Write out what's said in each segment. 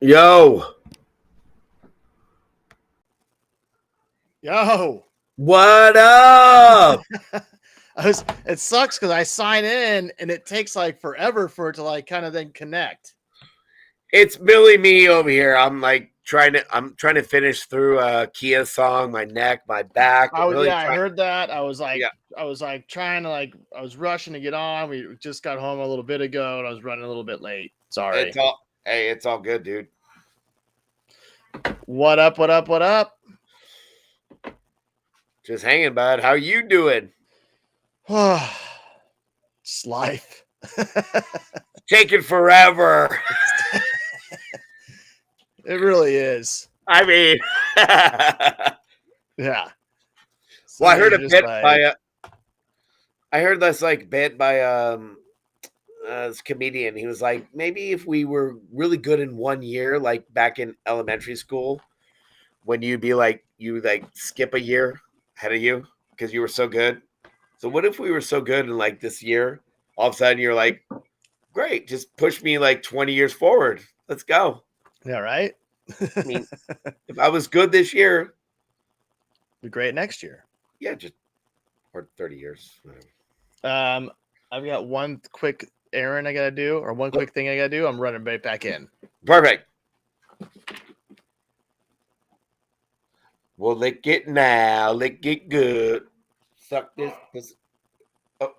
Yo, Yo, what up? it sucks because I sign in and it takes like forever for it to like kind of then connect. It's Billy Me over here. I'm trying to finish through a Kia song, my neck, my back. I'm really I trying. heard that. Yeah, I was like trying to like, I was rushing to get on. We just got home a little bit ago and I was running a little bit late. Sorry. it's all good, dude. What up? What up? What up? Just hanging, bud. How you doing? It's life. Taking forever. It really is. I mean, Yeah. well, I Some heard days a you're just bit like, by. I heard this like bit by this comedian. He was like, maybe if we were really good in 1 year, like back in elementary school, when you skip a year ahead of you because you were so good. So what if we were so good in like this year? All of a sudden you're like, great, just push me like 20 years forward. Let's go. yeah, right? I mean, if I was good this year, Be great next year. yeah, just or 30 years. Whatever. I've got one quick errand I gotta do, or one quick thing I gotta do. I'm running right back in. Perfect. Well, lick it now. Lick it good. Suck this. Oh.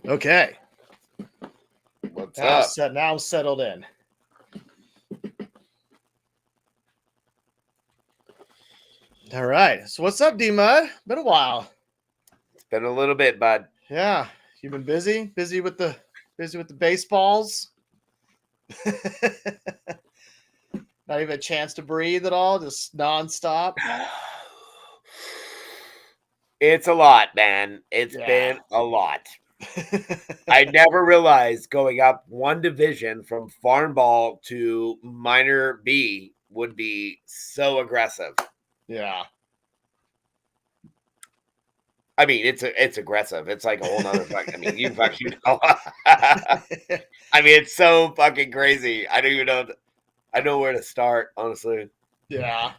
Okay. What's up? Now I'm settled in. All right. So what's up, DMudd? Been a while. It's been a little bit, bud. Yeah. You've been busy? Busy with the baseballs? Not even a chance to breathe at all, just nonstop. It's a lot, man. It's been a lot. I never realized going up one division from farm ball to minor B would be so aggressive. Yeah. I mean, it's aggressive. It's like a whole nother fucking. I mean, you fucking know. I mean, it's so fucking crazy. I don't even know. I know where to start, honestly. Yeah.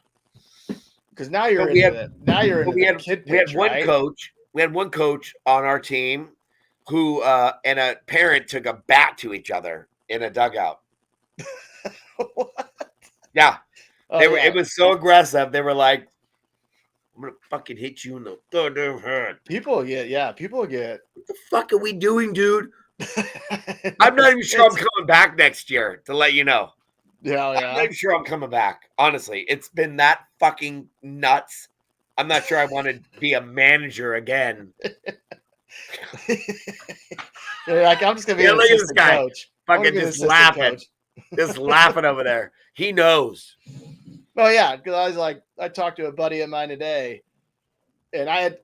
Because now you're But we into had, it. Now you're into we the had, kid we had pitch, one right? coach. We had one coach on our team who and a parent took a bat to each other in a dugout. What? Yeah, Oh, they were. yeah. It was so aggressive. They were like, "I'm gonna fucking hit you in the goddamn head." People get. What the fuck are we doing, dude? I'm not even sure I'm coming back next year. To let you know, Yeah, I'm not yeah. even sure I'm coming back. Honestly, it's been that fucking nuts. I'm not sure I want to be a manager again. You're like, I'm just gonna be Yeah, an look at this assistant guy, coach. I want to fucking be an just assistant laughing, coach. just laughing over there. He knows. Oh yeah, because I was like, I talked to a buddy of mine today, and I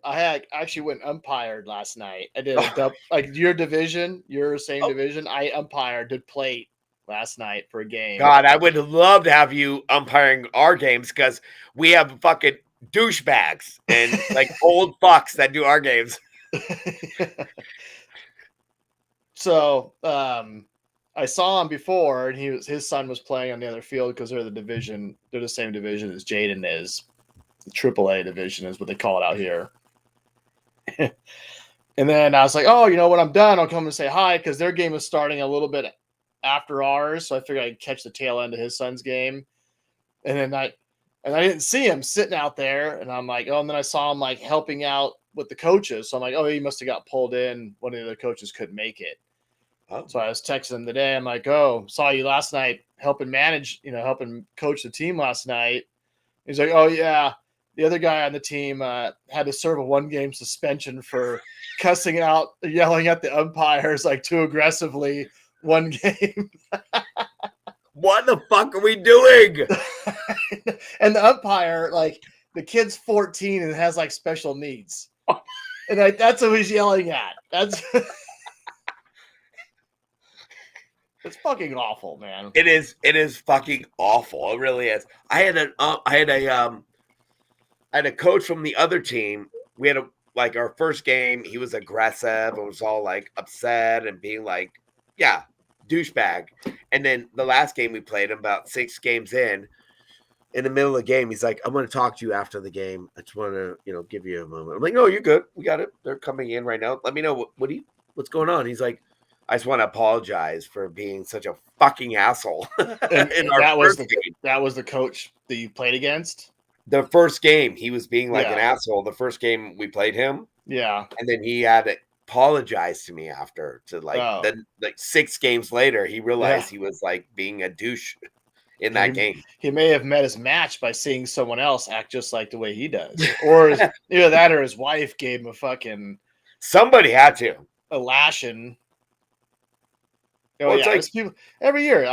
actually went umpired last night. I did a like your same Oh, division. I umpired, did plate last night for a game. God, I would love to have you umpiring our games because we have fucking douchebags and like old fucks that do our games. So I saw him before, and his son was playing on the other field because they're the same division as Jaden is. The AAA division is what they call it out here. And then I was like, oh, when I'm done, I'll come and say hi because their game is starting a little bit after ours. So I figured I'd catch the tail end of his son's game. And then I didn't see him sitting out there. And I'm like, oh, and then I saw him like helping out with the coaches. So I'm like, oh, he must have got pulled in. One of the other coaches couldn't make it. Oh, So I was texting him today. I'm like, "Oh, saw you last night helping manage, helping coach the team last night." He's like, "Oh yeah, the other guy on the team had to serve a 1-game suspension for cussing out, yelling at the umpires like too aggressively 1 game." what the fuck are we doing? And the umpire, like the kid's 14 and has like special needs, and that's what he's yelling at. That's it's fucking awful, man. It is. It is fucking awful. It really is. I had a coach from the other team. We had like our first game. He was aggressive and was all like upset and being like, yeah, douchebag. And then the last game we played, about 6 games in the middle of the game, he's like, I'm going to talk to you after the game. I just want to, give you a moment. I'm like, no, you're good. We got it. They're coming in right now. Let me know what's going on. He's like, I just want to apologize for being such a fucking asshole. And in our that was first game. that was the coach that you played against. The first game, he was being like Yeah. an asshole. The first game we played him, Yeah. and then he had to apologize to me after. To then 6 games later, he realized he was like being a douche in that game. He may have met his match by seeing someone else act just like the way he does, or either that or his wife gave him a fucking Somebody had to. a lashing. Oh Well, yeah, it's there's people every year.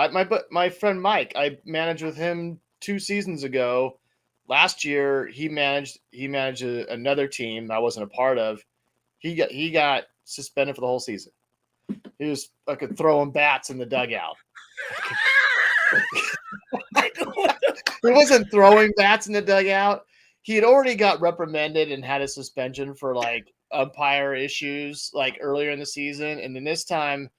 My friend Mike, I managed with him 2 seasons ago. Last year, he managed another team I wasn't a part of. He got suspended for the whole season. He was fucking throwing bats in the dugout. He wasn't throwing bats in the dugout. He had already got reprimanded and had a suspension for like umpire issues like earlier in the season, and then this time.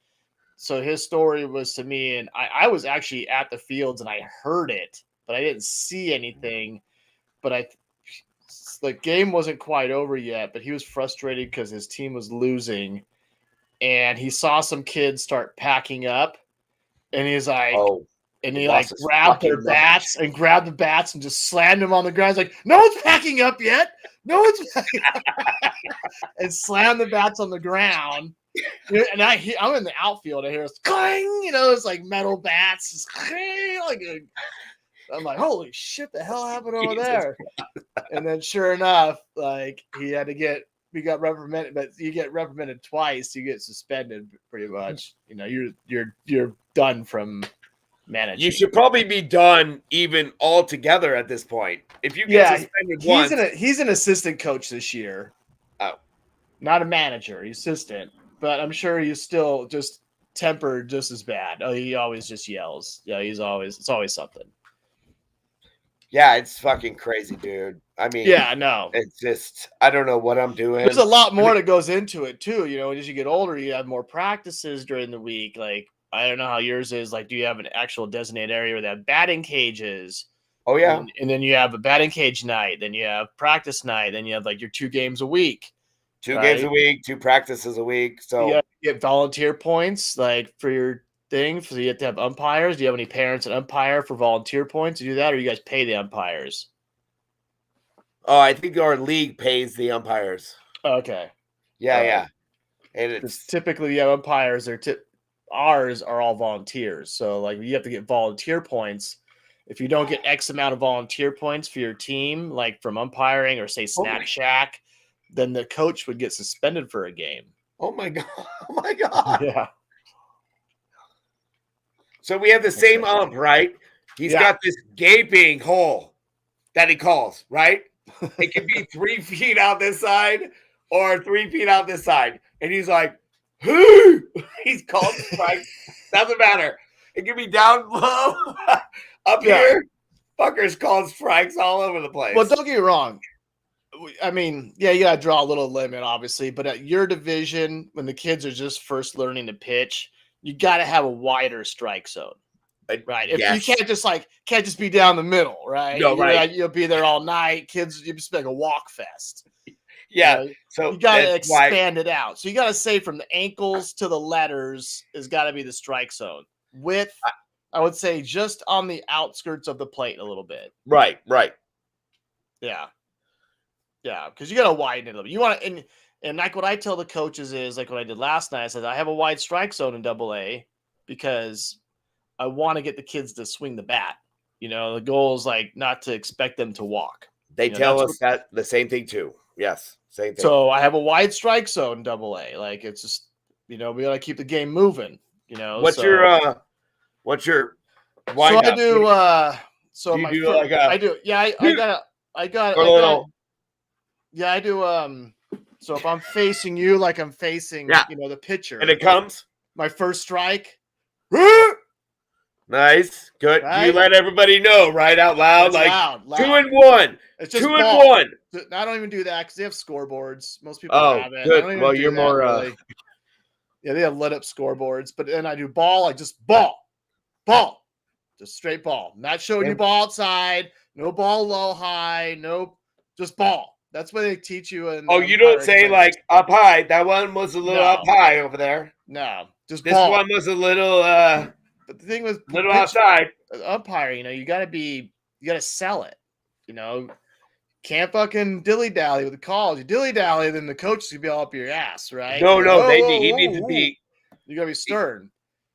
So his story was to me, and I was actually at the fields and I heard it, but I didn't see anything. But the game wasn't quite over yet, but he was frustrated because his team was losing, and he saw some kids start packing up, and he's like, and he like grabbed their bats and grabbed the bats and just slammed them on the ground. He's like, no one's packing up yet. No one's packing up. And slammed the bats on the ground. And I'm in the outfield. I hear it's clang, it's like metal bats. It's clang, I'm like, holy shit, the hell happened over there? And then sure enough, like we got reprimanded, but you get reprimanded twice, you get suspended pretty much. You're done from managing. You should probably be done even altogether at this point. If you get suspended once. He's an assistant coach this year. Oh. Not a manager, he's assistant. But I'm sure he's still just tempered just as bad. Oh, he always just yells. Yeah, it's always something. Yeah, it's fucking crazy, dude. I mean, yeah, no, it's just, I don't know what I'm doing. There's a lot more that goes into it too. As you get older, you have more practices during the week. Like, I don't know how yours is. Like, do you have an actual designated area where they have batting cages? Oh, yeah. And then you have a batting cage night. Then you have practice night. Then you have like your 2 games a week. 2 games a week, 2 practices a week. So you get volunteer points like for your thing. So you have to have umpires. Do you have any parents that umpire for volunteer points to do that, or you guys pay the umpires? Oh, I think our league pays the umpires. Okay. Yeah. And it's typically you have umpires. Ours are all volunteers. So like you have to get volunteer points. If you don't get X amount of volunteer points for your team, like from umpiring or say Snack Shack, then the coach would get suspended for a game. Oh my god! Oh my god! Yeah. So we have the same ump, right? He's got this gaping hole that he calls, right? It can be 3 feet out this side or 3 feet out this side, and he's like, "Who?" He's called strikes. Doesn't matter. It can be down low, up here. Fuckers called strikes all over the place. Well, don't get me wrong. I mean, you got to draw a little limit, obviously, but at your division, when the kids are just first learning to pitch, you got to have a wider strike zone, right? If you can't just be down the middle, right? No, right. You'll be there all night. Kids, you just like a walk fest. Yeah. So you got to expand it out. So you got to say from the ankles to the letters has got to be the strike zone. Width, I would say just on the outskirts of the plate a little bit. Right. Yeah. Yeah, because you got to widen it a little bit. You want to, and And like what I tell the coaches is like what I did last night. I said I have a wide strike zone in AA because I want to get the kids to swing the bat. You know, the goal is like not to expect them to walk. They You know, tell that's us what, that the same thing too. Yes, same thing. so I have a wide strike zone in AA. Like it's just, we got to keep the game moving. What's So your so I windup? do. So Do you my do first, like a I do. Yeah, I got. or a little? Yeah, I do. So if I'm facing you, like I'm facing, Yeah, the pitcher, and it comes. my first strike, Nice, good. Do you right? let everybody know right out loud, It's like loud. 2-1, It's just 2-1? I don't even do that because they have scoreboards. Most people Oh, have it. I good. don't even Well, do you're that more. really. Yeah, they have lit up scoreboards, but then I do ball. I just ball, just straight ball. Not showing you ball outside. No ball low high. No, just ball. That's what they teach you. Oh, you don't say like up high. That one was a little up high over there. No, just This ball. one was a little But the thing with little outside. umpire, you got to sell it. Can't fucking dilly dally with the calls. You dilly dally, then the coach is gonna be all up your ass, right? No, Like, no, he needs to be. You gotta be stern.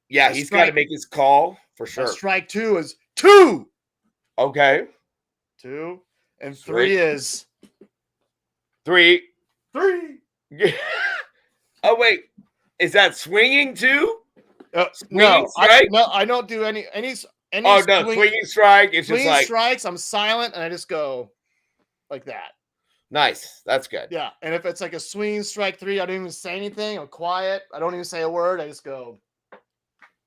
Yeah, he's got to make his call for sure. Strike 2 is 2. Okay. 2 and Sweet. 3 is 3. 3. Oh wait, is that swinging too? No, strike? I don't do any. Oh no, swinging strike. It's just like strikes. I'm silent and I just go like that. Nice. That's good. Yeah, and if it's like a swinging strike 3, I don't even say anything. I'm quiet. I don't even say a word. I just go,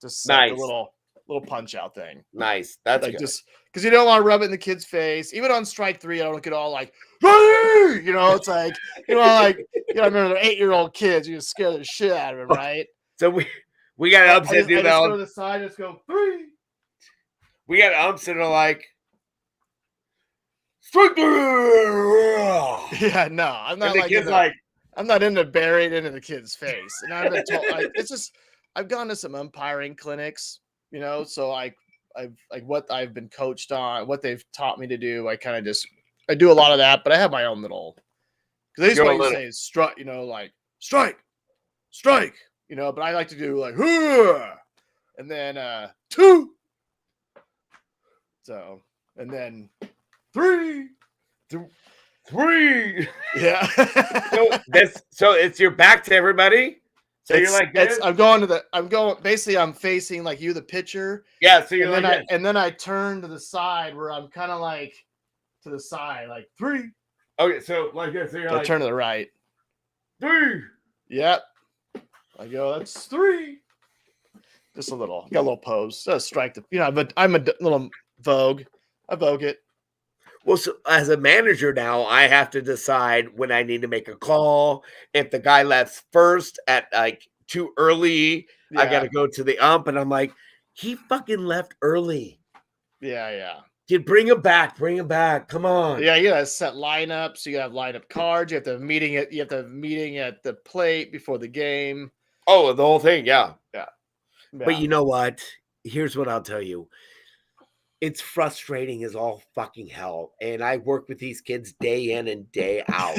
just nice. Like a little punch out thing. Nice. That's like good. Just because you don't want to rub it in the kid's face. Even on strike 3, I don't get all like, it's like, I remember they're 8-year-old kids. You just scare the shit out of them, right? So we got umps that do that. Just go to the side, just go 3. We got umps that are like, strike 3. Yeah, no, I'm not and the kid's like, I'm not into buried into the kid's face. And I've been told, it's just, I've gone to some umpiring clinics, so I've what I've been coached on, what they've taught me to do. I do a lot of that, but I have my own little, because they just want you to say strike, like strike, but I like to do like, and then 2. So, and then 3. 3. Yeah. so it's your back to everybody. So you're like this? I'm facing like you, the pitcher. Yeah. So you're like and then I turn to the side where I'm kind of like to the side, like 3. Okay. So like this. So you're like, turn to the right. 3. Yep. I go, that's 3. Just a little, got a little pose. Strike but I'm a little vogue. I vogue it. Well, so as a manager now, I have to decide when I need to make a call. If the guy left first at like too early, I got to go to the ump, and I'm like, he fucking left early. Yeah. Dude, bring him back. Come on. Yeah, you gotta set lineups. You gotta have lineup cards. You have to have meeting at the plate before the game. Oh, the whole thing. Yeah. But you know what? Here's what I'll tell you. It's frustrating as all fucking hell. And I work with these kids day in and day out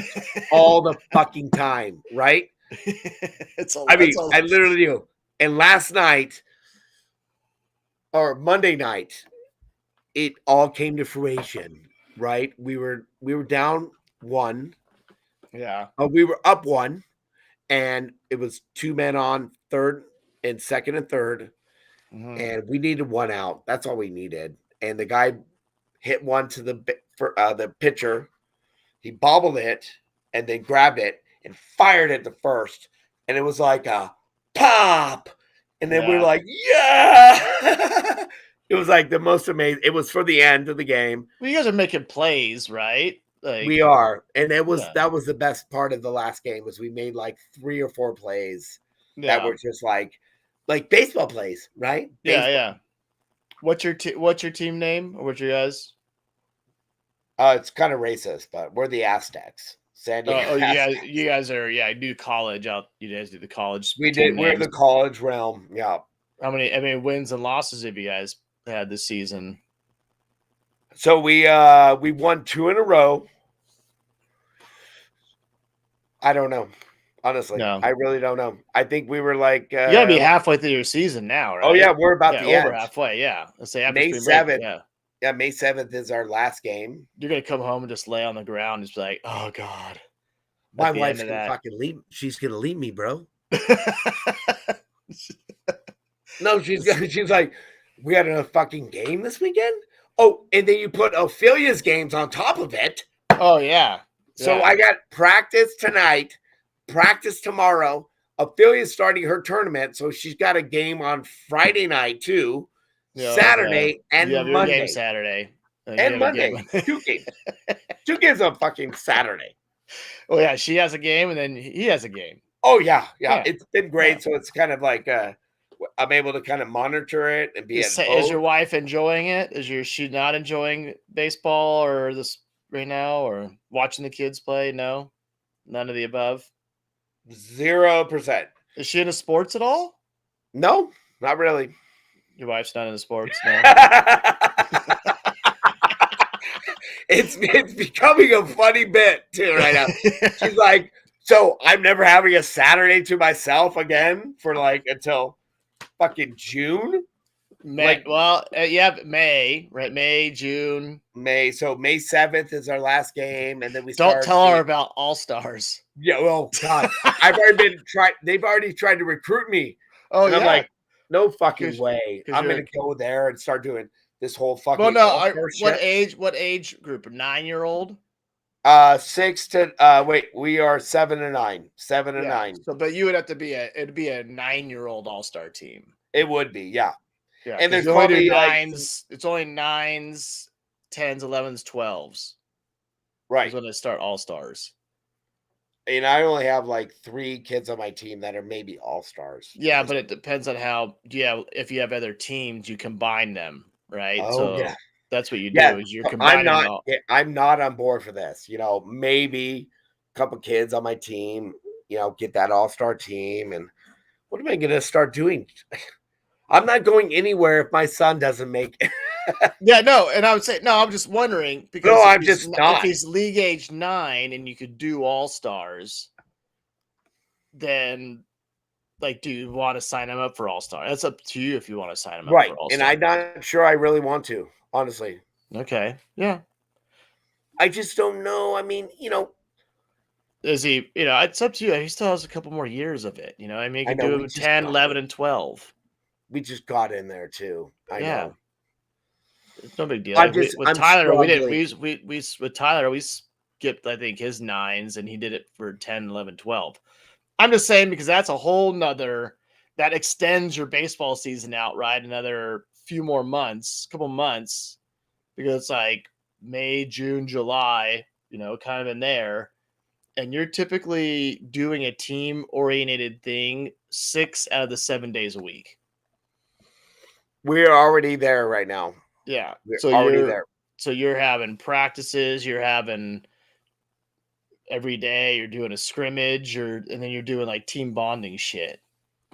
all the fucking time, right? I literally do. And last night or Monday night, it all came to fruition, right? We were down 1. Yeah. We were up 1, and it was 2 men on third and second and third. Mm-hmm. And we needed 1 out. That's all we needed. And the guy hit one to the pitcher. He bobbled it and then grabbed it and fired it to first. And it was like a pop. And then we were like, yeah. It was like the most amazing. It was for the end of the game. Well, you guys are making plays, right? Like, we are. And that was the best part of the last game was we made like 3 or 4 plays that were just like baseball plays, right? Baseball. Yeah. What's your team name? Or what's your guys? It's kind of racist, but we're the Aztecs. San Diego. You guys are do college out. You guys do the college. We did. We're in the college realm. Yeah. How many wins and losses have you guys had this season? So we won 2 in a row. I don't know. Honestly, No. I really don't know. I think we were like, You gotta be halfway through your season now, oh, right? yeah, we're about Yeah, the over end. halfway, yeah. Let's say after May spring break, 7th. yeah. Yeah, May 7th is our last game. You're gonna come home and just lay on the ground and just be like, "Oh god," My at the end wife's of gonna that. fucking leave. She's gonna leave me, bro. No, she's like, we had a fucking game this weekend. Oh, and then you put Ophelia's games on top of it. Oh, yeah. So Yeah. I got practice tonight, practice tomorrow. Ophelia's starting her tournament, so she's got a game on Friday night too, Yeah, okay. Saturday and You have your game Monday. Saturday, and you And have a game Monday. 2 games. 2 games on fucking Saturday. Oh, yeah, she has a game, and then he has a game. Oh, yeah, yeah. Yeah. It's been Yeah. great. So it's kind of like I'm able to kind of monitor it and be at Is your both. wife enjoying it? Is she not enjoying baseball or this right now, or watching the kids play? No? None of the above? 0%. Is she into sports at all? No, not really. Your wife's not into sports? No? It's becoming a funny bit too right now. She's like, so I'm never having a Saturday to myself again for like until fucking June. May, well, yeah, May, right? May, June. May. So May 7th is our last game, and then we Don't start. tell her about All Stars. Yeah, well, God, I've already been tried. They've already tried to recruit me, Oh, and I'm yeah. like, no fucking 'Cause- way. 'cause I'm you're gonna go there and start doing this whole fucking. Well, no. all-star shit. What age group? 9-year-old? 6 to wait, we are 7 and 9. 7 and Yeah. 9. So, but you would have to be it'd be a 9-year-old All-Star team. It would be, yeah. Yeah, And there's you only do probably like nines. It's only 9s, 10s, 11s, 12s. Is right. when they start All Stars. And I only have like 3 kids on my team that are maybe all-stars. Yeah, but it depends on how. Yeah, if you have other teams, you combine them, right? Oh, So yeah. that's what you Yeah, do is you're I'm combining not all. I'm not on board for this. Maybe a couple kids on my team, get that all-star team. And what am I gonna start doing? I'm not going anywhere if my son doesn't make it. Yeah, no, and I would say no. I'm just wondering because No, if I'm he's, just if not. he's league age 9 and you could do All Stars, then like, do you want to sign him up for All Star? That's up to you if you want to sign him up Right. for All And Star. I'm not sure I really want to, honestly. Okay, yeah. I just don't know. I mean, Is he? It's up to you. He still has a couple more years of it. I mean, you I can know do we him just 10, got 11, it. and 12. We just got in there too. I Yeah. know. It's no big deal. I'm With I'm Tyler, we didn't. struggling. We with Tyler, we skipped, I think, his 9s, and he did it for 10, 11, 12. I'm just saying because that's a whole nother that extends your baseball season out, right? Another few more months, couple months, because it's like May, June, July, kind of in there. And you're typically doing a team oriented thing 6 out of the 7 days a week. We're already there right now. Yeah. We're So already there. you're having practices, you're having every day, you're doing a scrimmage, and then you're doing like team bonding shit.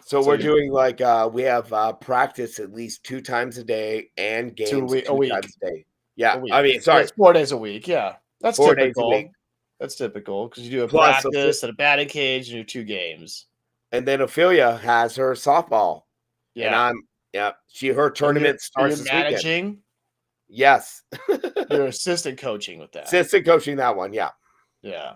So So we're you're doing like we have practice at least 2 times a day and games 2 a week. times a day. Yeah, A week. I mean, sorry, That's 4 days a week. Yeah. That's 4 days a typical. week. That's typical because you do a Plus, practice and a batting cage and you do 2 games. and then Ophelia has her softball. Yeah. And her tournament starts Are you this weekend. managing? Yes. You're assistant coaching with that. Assistant coaching that one, yeah. Yeah.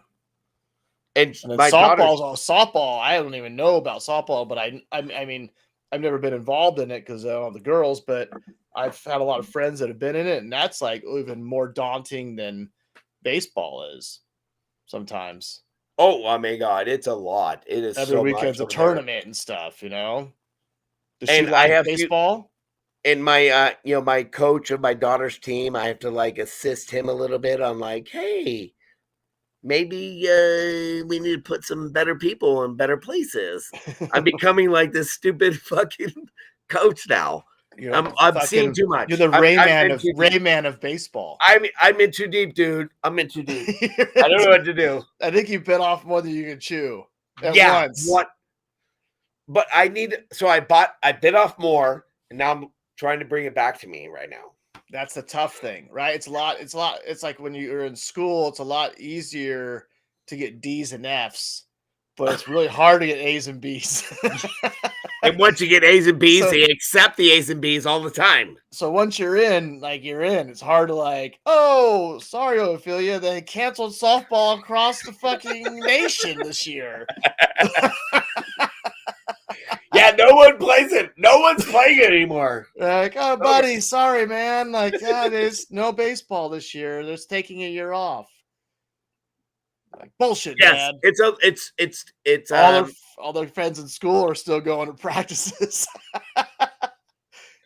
And then my softball. I don't even know about softball, but I mean, I've never been involved in it because I don't have the girls, but I've had a lot of friends that have been in it, and that's like even more daunting than baseball is sometimes. Oh, my God, it's a lot. It is Every so weekend's much a tournament and stuff, Does she And like baseball? And my my coach of my daughter's team, I have to like assist him a little bit on like, hey, maybe we need to put some better people in better places. I'm becoming like this stupid fucking coach now. I'm seeing too much. You're the Rayman of baseball. I'm in too deep, dude. I'm in too deep. I don't know what to do. I think you bit off more than you can chew at once. What? But I bit off more, and now I'm trying to bring it back to me right now. That's the tough thing, right? It's like when you're in school, it's a lot easier to get D's and F's, but it's really hard to get A's and B's. And once you get A's and B's, So- they accept the A's and B's all the time. So once you're in, like you're in, it's hard to like, oh, sorry, Ophelia, they canceled softball across the fucking nation this year. Yeah, no one plays it. No one's playing it anymore. Like, oh, buddy, sorry, man. Like, yeah, there's no baseball this year. They're taking a year off. Like, bullshit, Yes, Dad. it's All their friends in school are still going to practices.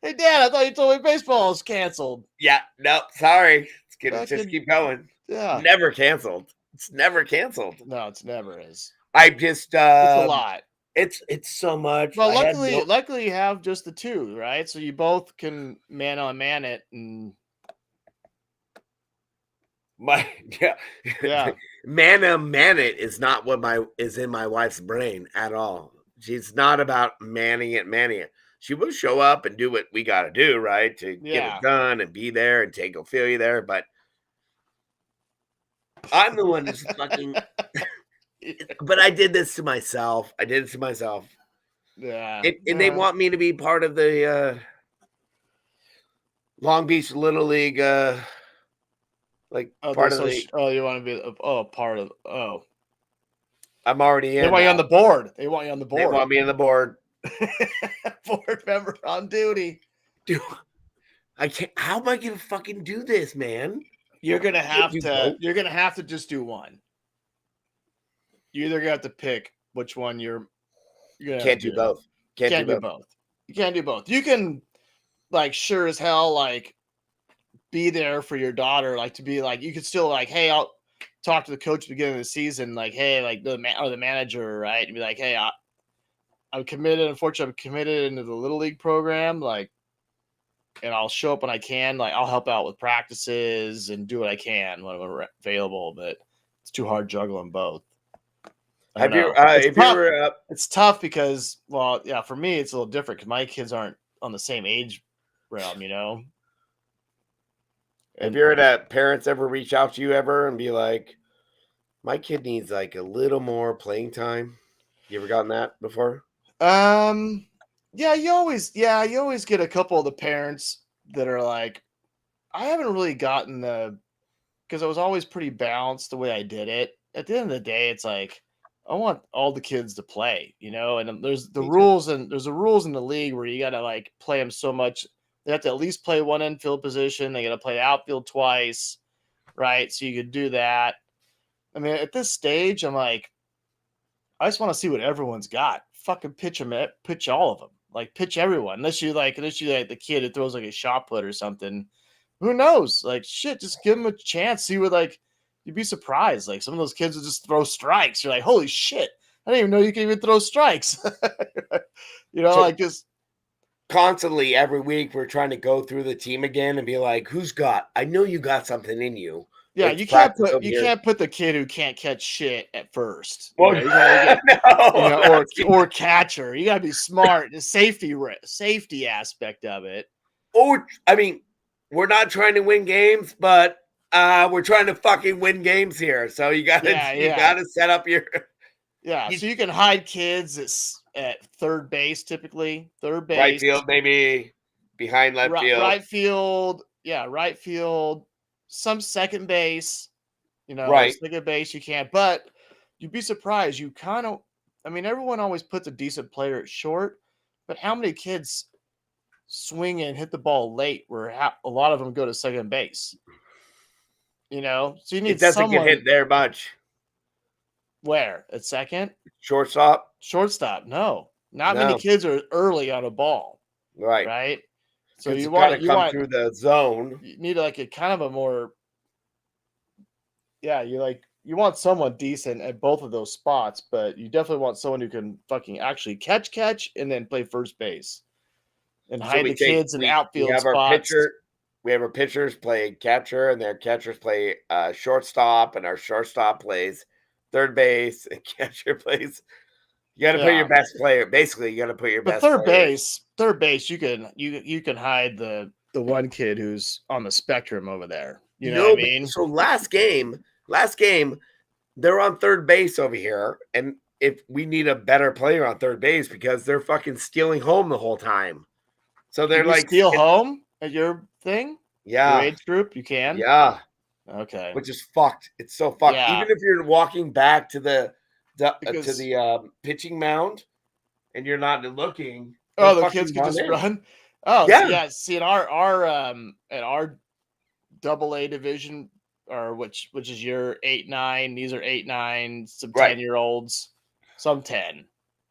Hey, Dad, I thought you told me baseball is canceled. yeah, no, sorry. It's gonna Fucking- just keep going. Yeah. Never canceled. It's never canceled. No, it's never is. I just It's a lot. It's so much. Well, I had luckily you have just the two, right? So you both can man on man it, and yeah. Man it is not what is in my wife's brain at all. She's not about manning it. She will show up and do what we got to do, right, to get Yeah. it done and be there and take Ophelia there. But I'm the one who's fucking. But I did this to myself. Yeah. And they want me to be part of the Long Beach Little League, like part of the. you want to be part of I'm already in. They want you on the board. They want you on the board. They want me on the board. Board member on duty. Dude, I can't. How am I gonna fucking do this, man? You're gonna have do to. both. You're gonna have to just do one. You either got to pick which one you're gonna Can't do both. Can't do both. You can't do both. You can, like, sure as hell, like, be there for your daughter. Like, to be like, you could still like, hey, I'll talk to the coach at the beginning of the season. Like, hey, like the manager, right? And be like, hey, I'm committed. Unfortunately, I'm committed into the Little League program. Like, and I'll show up when I can. Like, I'll help out with practices and do what I can when I'm available. But it's too hard juggling both. Have you? If you were It's tough because, well, yeah, for me it's a little different because my kids aren't on the same age realm, you know. Have you heard that parents ever reach out to you ever and be like, "My kid needs like a little more playing time"? You ever gotten that before? Yeah, you always get a couple of the parents that are like, I haven't really gotten because I was always pretty balanced the way I did it. At the end of the day, it's like, I want all the kids to play, you know, and there's the rules in the league where you got to like play them so much. They have to at least play one infield position. They got to play outfield twice, right? So you could do that. I mean, at this stage, I'm like, I just want to see what everyone's got. Fucking pitch all of them. Like, pitch everyone. Unless you like the kid who throws like a shot put or something. Who knows? Like, shit, just give them a chance. See what, like, you'd be surprised. Like, some of those kids will just throw strikes. You're like, holy shit. I didn't even know you can even throw strikes. You know, So, like, just constantly every week we're trying to go through the team again and be like, who's got? I know you got something in you. yeah, Let's you can't practice over here. can't put the kid who can't catch shit at first. Well, You know, you gotta get- no, you know, or catcher. You gotta be smart. The safety aspect of it. Or I mean, we're not trying to win games, but we're trying to fucking win games here. So you gotta gotta set up your So you can hide kids at third base, typically. Third base. right field, maybe behind left field. Right field. Yeah, right field. Some second base. You know, Right. second base you can't. But you'd be surprised. You kind of, I mean, everyone always puts a decent player at short, but how many kids swing and hit the ball late where a lot of them go to second base? You know, so you need It doesn't someone get hit there much. where at second, Shortstop, shortstop. No, not many kids are early on a ball, right? right? So You you want to come want through the zone. you need like a kind of a more, yeah. You want someone decent at both of those spots, but you definitely want someone who can fucking actually catch, and then play first base and hide the kids in outfield spots. We have our pitchers play catcher, and their catchers play shortstop, and our shortstop plays third base, and catcher plays. You got to put your best player. Basically, you got to put your best. Third base, you can hide the one kid who's on the spectrum over there. You know what I mean? So last game, they're on third base over here, and if we need a better player on third base because they're fucking stealing home the whole time. So they're Can you like, steal home at your thing? Your yeah, age group? You can? yeah, Okay. which is fucked. It's so fucked. Yeah. Even if you're walking back to the Because pitching mound and you're not looking, they'll the kids fucking can run just in. run. Oh, so Yeah, yeah. See, in our at our double A division, or which is your 8-9. These are 8-9, some right. 10-year-olds, some 10,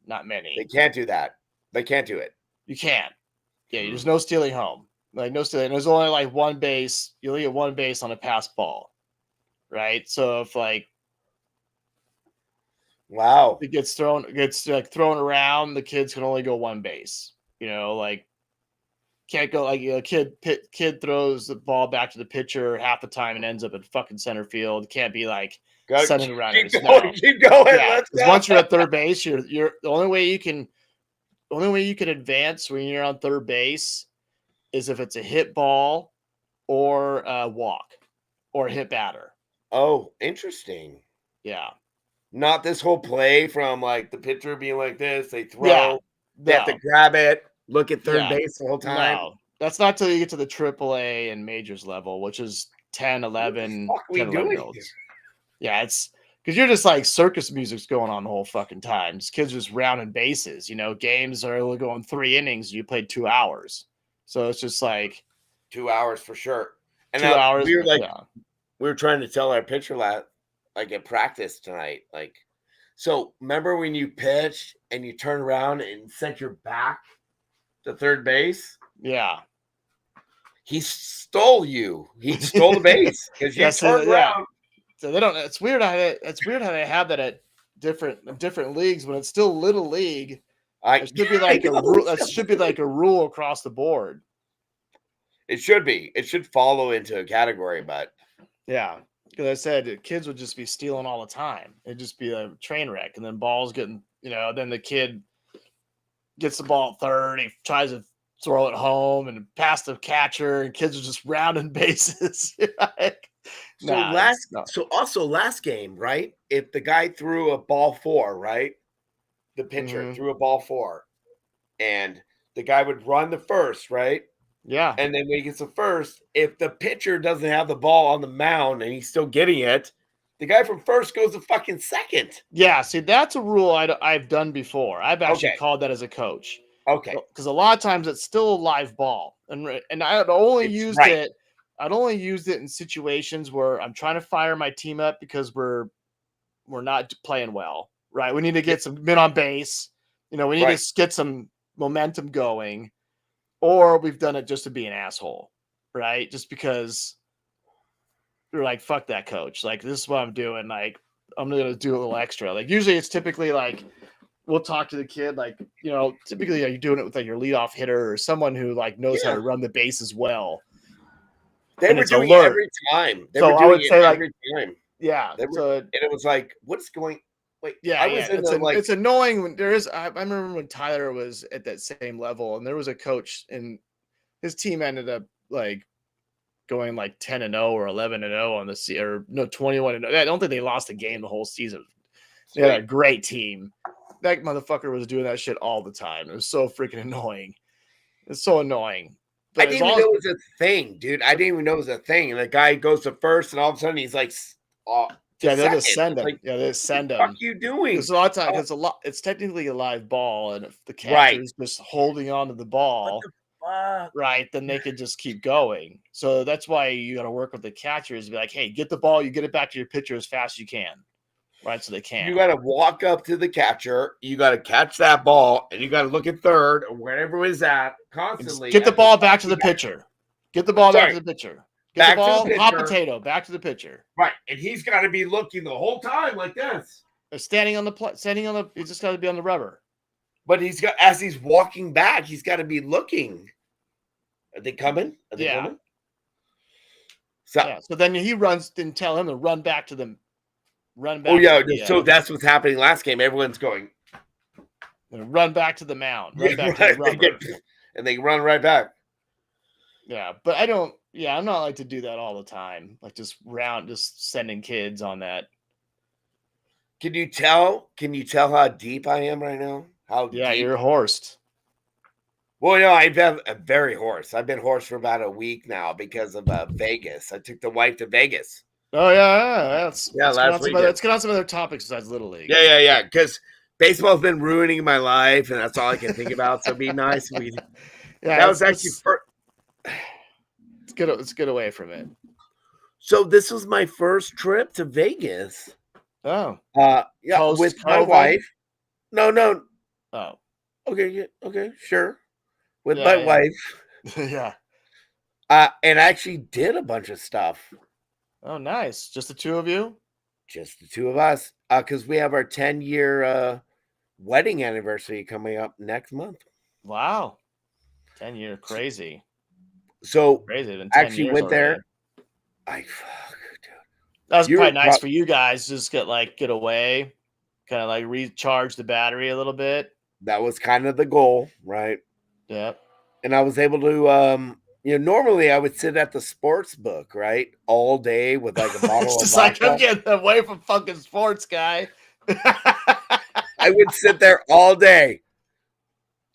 not They many. can't do that. They can't do it. You can't. Yeah, Mm. there's no stealing home. Like no stealing. There's only like one base. You only get one base on a pass ball, right? So if like Wow. it gets like thrown around, the kids can only go one base. Like can't go like kid throws the ball back to the pitcher half the time and ends up at fucking center field. Can't be like Go, sending keep runners. going, No. keep going. Yeah, Let's because go. once you're at third base, you're the only way you can advance when you're on third base is if it's a hit ball or a walk or a hit batter. Oh, interesting. Yeah. Not this whole play from like the pitcher being like this. They Yeah. throw. They have to No. grab it. Look at third Yeah. base the whole time. No. That's not till you get to the AAA and majors level, which is 10, What the 11, fuck are we 10, 11 year doing? olds. Yeah, it's because you're just like circus music's going on the whole fucking time. Just kids just rounding bases. Games are only going 3 innings. You played 2 hours, so it's just like 2 hours for sure. And 2 now hours. we were like, Yeah, we were trying to tell our pitcher like at practice tonight. Like, so remember when you pitched and you turn around and sent your back to third base? yeah. He stole you. He stole the base because you Yeah, so turned yeah. around. So they don't. It's weird how they have that at different leagues when it's still little league. It should be I like a know, rule. That should be like a rule across the board. it should be. It should follow into a category, but Yeah, because I said kids would just be stealing all the time. It'd just be a train wreck, and then balls getting. Then the kid gets the ball at third. He tries to throw it home and past the catcher, and kids are just rounding bases. so also last game, right? If the guy threw a ball 4, right? The pitcher threw a ball 4, and the guy would run the first, right? Yeah. And then when he gets the first, if the pitcher doesn't have the ball on the mound and he's still getting it, the guy from first goes to fucking second. Yeah, see, that's a rule I've done before. I've actually Okay. called that as a coach. Okay. Because a lot of times it's still a live ball, and I'd only used it. I'd only used it in situations where I'm trying to fire my team up because we're not playing well, right? We need to get some men on base. We need to get some momentum going, or we've done it just to be an asshole, right? Just because we're like, fuck that coach. Like, this is what I'm doing. Like, I'm going to do a little extra. Like, usually it's typically like, we'll talk to the kid, like, typically you're doing it with like your leadoff hitter or someone who like knows how to run the bases well. They were doing it every time. I would say every time. Yeah. And it was like, what's going? Wait, yeah, it's annoying when there is. I remember when Tyler was at that same level, and there was a coach, and his team ended up like going like 10-0 or 11-0 on the season, or no 21-0. I don't think they lost a game the whole season. They had a great team. That motherfucker was doing that shit all the time. It was so freaking annoying. It's so annoying. But I didn't even know it was a thing, dude. I didn't even know it was a thing. And the guy goes to first, and all of a sudden he's like, yeah, they'll just send him. Yeah, they send him. What are you doing? Because a lot of times it's technically a live ball, and if the catcher is just holding on to the ball, right, then they could just keep going. So that's why you got to work with the catchers. Be like, hey, get the ball, you get it back to your pitcher as fast as you can, right? So they can. You got to walk up to the catcher. You got to catch that ball, and you got to look at third or wherever it's at constantly. Get the ball back to the pitcher. Get the ball back to the pitcher. Get the ball, hot potato, back to the pitcher. Right, and he's got to be looking the whole time like this. Standing on the, he's just got to be on the rubber. But as he's walking back, he's got to be looking. Are they coming? Are they coming? So then he runs, didn't tell him to run back to them. Run back. Oh yeah, so that's what's happening last game. Everyone's going. Run back to the mound. Run back to the rubber. And they run right back. Yeah, but I'm not like to do that all the time. Like just sending kids on that. Can you tell? Can you tell how deep I am right now? How Yeah, deep? you're horsed. Well, I've been very hoarse. I've been hoarse for about a week now because of Vegas. I took the wife to Vegas. Oh yeah. Yeah, last weekend. Let's get on some other topics besides Little League. Yeah. Because baseball's been ruining my life, and that's all I can think about. So it'd be nice. That was actually let's get away from it. So this was my first trip to Vegas. Oh. Yeah, with my Post-COVID? wife. No. Oh. Okay, yeah, okay, sure. With Yeah, my yeah. wife. Yeah. And I actually did a bunch of stuff. Oh, nice. Just the two of you? Just the two of us. Because we have our 10-year wedding anniversary coming up next month. Wow. 10 year crazy. So Crazy. Been 10 actually years went already. there. Fuck, dude. That was You're probably nice for you guys. Just get away, kind of like recharge the battery a little bit. That was kind of the goal, right? Yep. And I was able to normally I would sit at the sports book, right? All day with like a bottle It's of just vodka. like I'm getting away from fucking sports, guy. I would sit there all day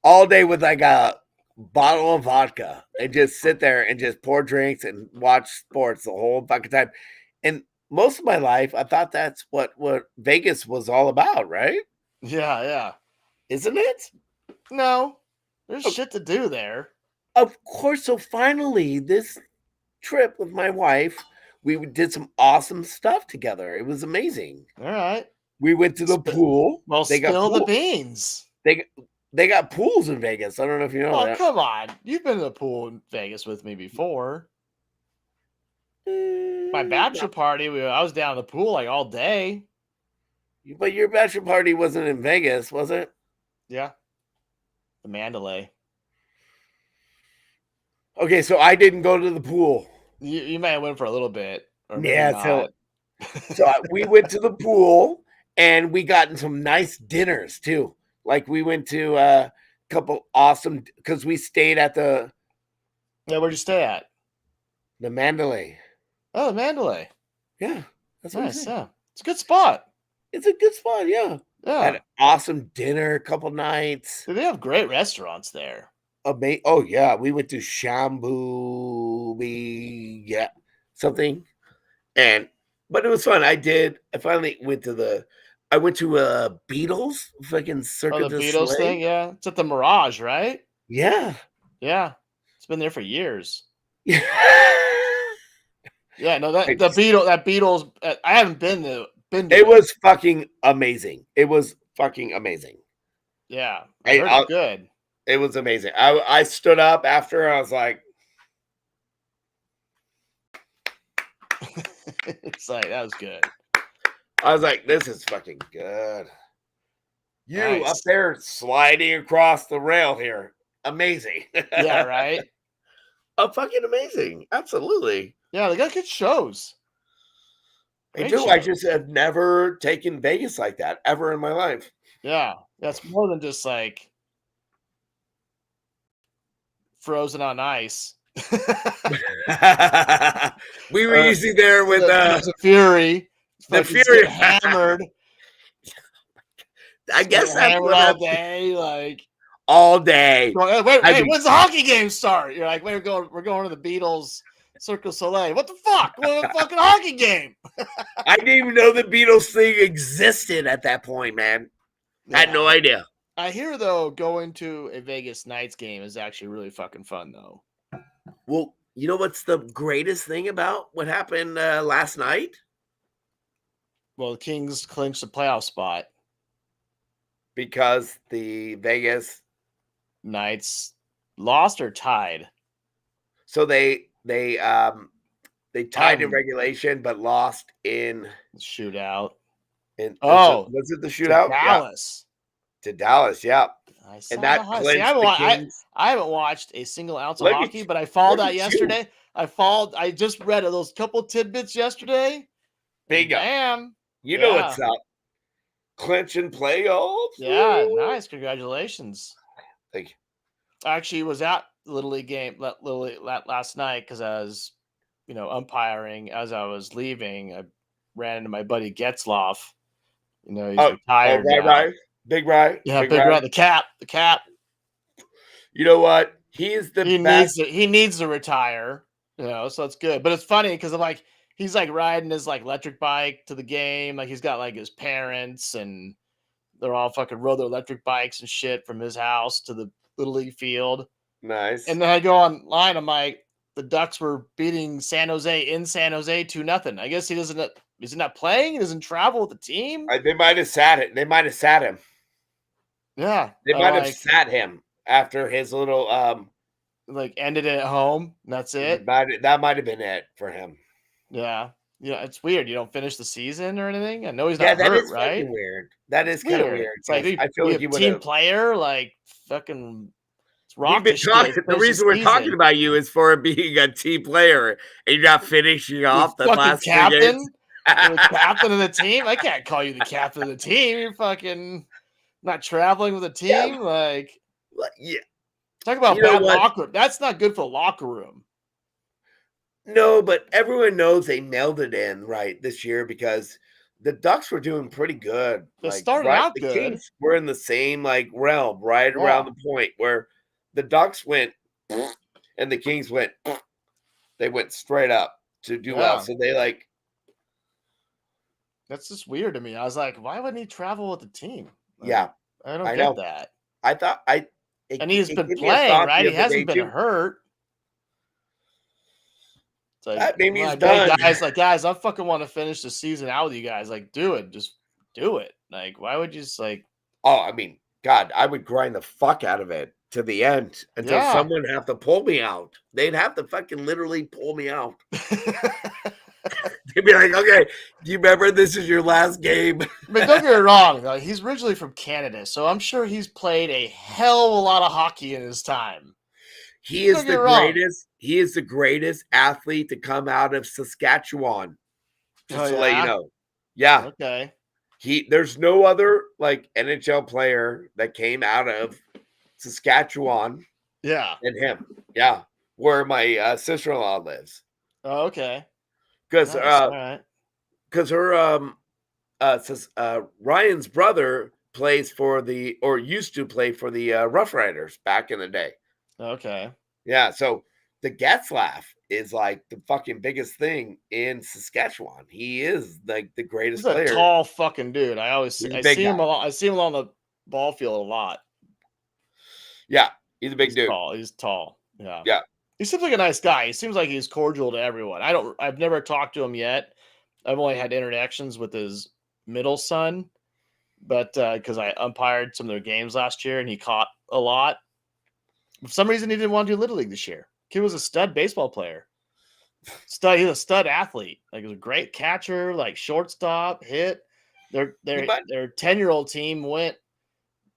with like a bottle of vodka and just sit there and just pour drinks and watch sports the whole fucking time. And most of my life, I thought that's what Vegas was all about, right? Yeah. Isn't it? No, there's shit to do there. Of course. So finally, this trip with my wife, we did some awesome stuff together. It was amazing. All right. We went to the pool. Well, spill the beans. They got pools in Vegas. I don't know if you know that. Oh, come on. You've been to the pool in Vegas with me before. My bachelor party, I was down in the pool like all day. But your bachelor party wasn't in Vegas, was it? Yeah. The Mandalay. Okay, so I didn't go to the pool. You may have went for a little bit. Or Yeah, not. so we went to the pool and we got in some nice dinners too. Like we went to a couple awesome because we stayed at the. Yeah, where'd you stay at? The Mandalay. Oh, the Mandalay. Yeah, that's nice. Yeah, it's a good spot. It's a good spot. Yeah. Yeah. Had an awesome dinner, a couple nights. They have great restaurants there. Oh yeah, we went to Shambu, something, but it was fun. I finally went to Beatles fucking Circuit. Oh, the Beatles thing, yeah. It's at the Mirage, right? Yeah. It's been there for years. Yeah. Yeah, no, that Beatles. I haven't been to. It was fucking amazing. It was fucking amazing. Yeah, I heard it good. It was amazing. I stood up after. I was like, it's like that was good. I was like, this is fucking good. You up there sliding across the rail here. Amazing. Yeah, right. Oh, fucking amazing. Absolutely. Yeah, they got good shows. They do. I just have never taken Vegas like that ever in my life. Yeah. That's more than just like frozen on ice. We were usually there with the Fury. The Fury hammered. I guess hammered all day, like all day. Wait, when's the hockey game start? You're like, we're going to the Beatles Cirque du Soleil. What the fuck? What a fucking hockey game? I didn't even know the Beatles thing existed at that point, man. Yeah. I had no idea. I hear though going to a Vegas Knights game is actually really fucking fun though. Well, you know what's the greatest thing about what happened last night? Well, the Kings clinched the playoff spot because the Vegas Knights lost or tied. So they tied in regulation but lost in shootout. Was it the shootout? To Dallas. Yeah. To Dallas, yeah. And that I haven't watched a single ounce of hockey, but I followed that yesterday. I just read those couple tidbits yesterday. Bingo. Bam. You know what's up. Clinching playoffs. Yeah, nice. Congratulations. Thank you. I actually was at the Little League game last night because I was, umpiring. As I was leaving, I ran into my buddy Getzloff You know, he's retired now. Big Rye. Yeah, Big Rye, the cap. You know what? He is the best. He needs to retire. You know, so it's good. But it's funny because I'm like, he's like riding his like electric bike to the game. Like he's got like his parents and they're all fucking rode their electric bikes and shit from his house to the little league field. Nice. And then I go online. I'm like, the Ducks were beating San Jose in San Jose 2-0. I guess he doesn't. Is he not playing? He doesn't travel with the team. They might have sat it. They might have sat him. Yeah, they might have sat him after his little like ended it at home. And that's it. That might have been it for him. Yeah. Yeah, it's weird. You don't finish the season or anything. I know he's not hurt, right? Weird. That is kind of weird. It's like I feel like you would team player, like fucking. We've been talking. The reason we're talking about you is for being a team player and you're not finishing off the last captain. You're the captain of the team. I can't call you the captain of the team. You're fucking not traveling with a team. Yeah. Like, yeah. Talk about bad locker room. That's not good for the locker room. No, but everyone knows they mailed it in right this year because the Ducks were doing pretty good. They started out the good. Kings were in the same realm, right around the point where the Ducks went and the Kings went. They went straight up to do well. So they That's just weird to me. I was like, why wouldn't he travel with the team? Yeah, I don't get that. I thought and he's been playing, right? He hasn't been hurt. It's like, that maybe he's done. Guys, I fucking want to finish the season out with you guys. Like, do it. Just do it. Like, why would you just like? Oh, I mean, God, I would grind the fuck out of it to the end until someone have to pull me out. They'd have to fucking literally pull me out. They'd be like, okay, do you remember this is your last game? But don't get me wrong, though. He's originally from Canada, so I'm sure he's played a hell of a lot of hockey in his time. He is the greatest. He is the greatest athlete to come out of Saskatchewan. Just to let you know. Yeah. Okay. There's no other NHL player that came out of Saskatchewan. Yeah. Than him. Yeah. Where my sister-in-law lives. Oh, okay. Because her Ryan's brother plays for used to play for the Rough Riders back in the day. Okay. Yeah, so the Getzlaff is like the fucking biggest thing in Saskatchewan. He is like the greatest player. He's a tall fucking dude. I see him along the ball field a lot. Yeah, he's a big dude. He's tall. Yeah. Yeah. He seems like a nice guy. He seems like he's cordial to everyone. I've never talked to him yet. I've only had interactions with his middle son, but because I umpired some of their games last year and he caught a lot. For some reason, he didn't want to do Little League this year. Kid was a stud baseball player. He's a stud athlete. Like, he was a great catcher, like shortstop, hit. Their 10-year-old team went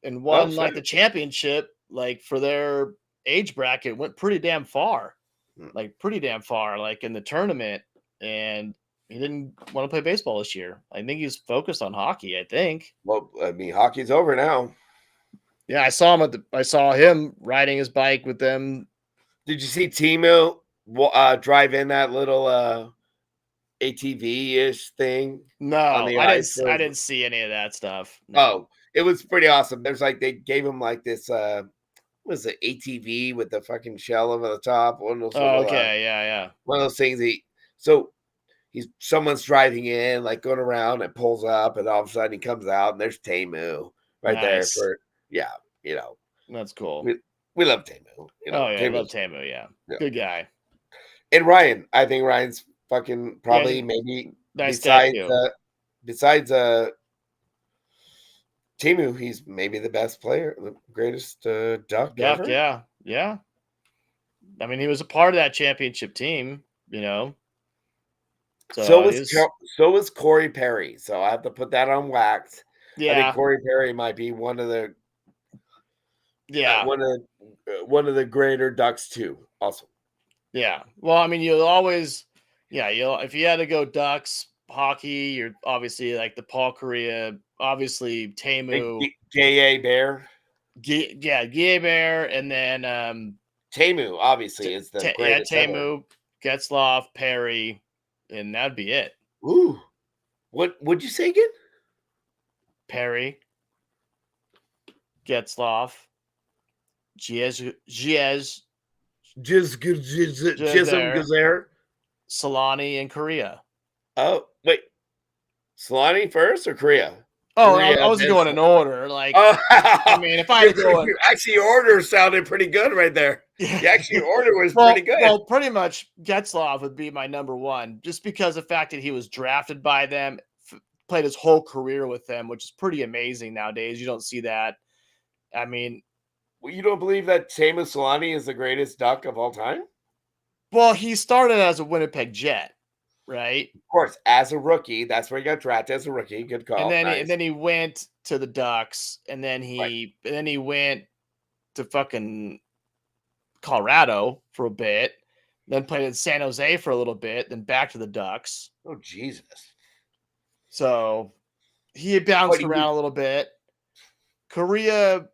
and won the championship, for their age bracket, went pretty damn far, like in the tournament, and he didn't want to play baseball this year. I think he's focused on hockey. I think. Well, I mean, hockey's over now. Yeah, I saw him riding his bike with them. Did you see Timu drive in that little ATV-ish thing? No, I didn't see any of that stuff. No. Oh, it was pretty awesome. There's they gave him this was it ATV with the fucking shell over the top? One of those yeah. One of those things. Someone's driving in, going around, and pulls up, and all of a sudden he comes out, and there's Tamu right there for that's cool. We love Tamu. I love Tamu. Yeah, good guy. And Ryan, I think Ryan's fucking probably maybe nice besides Tamu, he's maybe the best player, the greatest Duck ever. Yeah. I mean, he was a part of that championship team, So was Corey Perry. So I have to put that on wax. Yeah, I think Corey Perry might be one of the one of the greater Ducks too. Also, yeah. Well, I mean, you'll always, if you had to go Ducks hockey, you're obviously the Paul Kariya, obviously Tamu, Gaye Bear, Gaye Bear, and then Tamu obviously is the greatest. Tamu, Getzlaff, Perry, and that'd be it. Ooh, what would you say again? Perry, Getzlaf, Jism Gazaire. Solani, and Korea. Oh, wait. Solani first or Korea? Oh, Korea, I wasn't then going in order. Like, oh, I mean, if I had to go in, actually, your order sounded pretty good right there. yeah. Your order was pretty good. Well, pretty much Getzlaf would be my number one, just because the fact that he was drafted by them, played his whole career with them, which is pretty amazing nowadays. You don't see that. I mean, Well, you don't believe that Teemu Solani is the greatest Duck of all time? well, he started as a Winnipeg Jet, right? Of course, as a rookie, that's where he got drafted as a rookie. Good call. And then he went to the Ducks, and then he went to fucking Colorado for a bit, then played in San Jose for a little bit, then back to the Ducks. Oh, Jesus. So he had bounced around a little bit. Korea,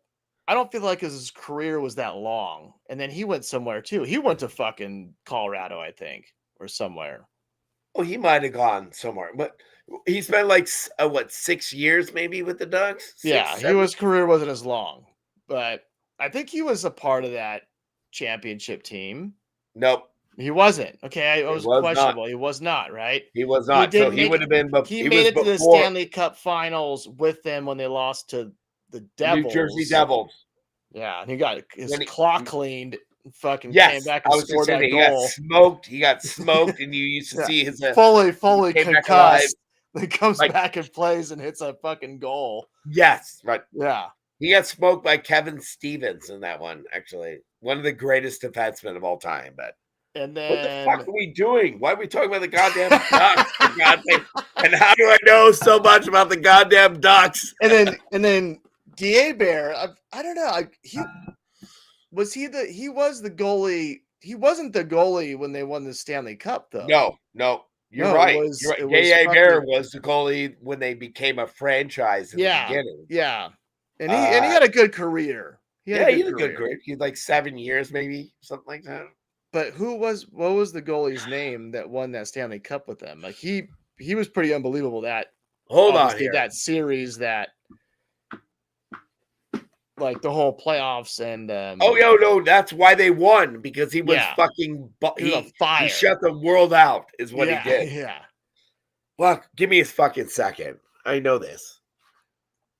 I don't feel like his career was that long. And then he went somewhere too. He went to fucking Colorado, I think, or somewhere. Oh, he might have gone somewhere, but he spent like 6 years maybe with the Ducks? His career wasn't as long, but I think he was a part of that championship team. Nope. He wasn't. Okay, I was questionable. Not. He was not, right? He was not. He would have been. He made it to the Stanley Cup Finals with them when they lost to the Devils. New Jersey Devils. Yeah, and he got his clock cleaned. Fucking yes, came back and scored that goal. He got smoked, and you used to see his fully concussed. Then comes back and plays and hits a fucking goal. Yes, right. Yeah, he got smoked by Kevin Stevens in that one. Actually, one of the greatest defensemen of all time. But and then what the fuck are we doing? Why are we talking about the goddamn Ducks? And how do I know so much about the goddamn Ducks? And then Da Bear. I don't know. He was the goalie. He wasn't the goalie when they won the Stanley Cup, though. No. You're right. Da Bear was the goalie when they became a franchise in the beginning. Yeah. And he had a good career. He had a good career. He had like 7 years, maybe, something like that. But what was the goalie's name that won that Stanley Cup with them? Like he was pretty unbelievable. Hold on here. That series that like the whole playoffs and no, that's why they won, because he was fucking fire. He shut the world out is what he did. Yeah. Well, give me a fucking second. I know this.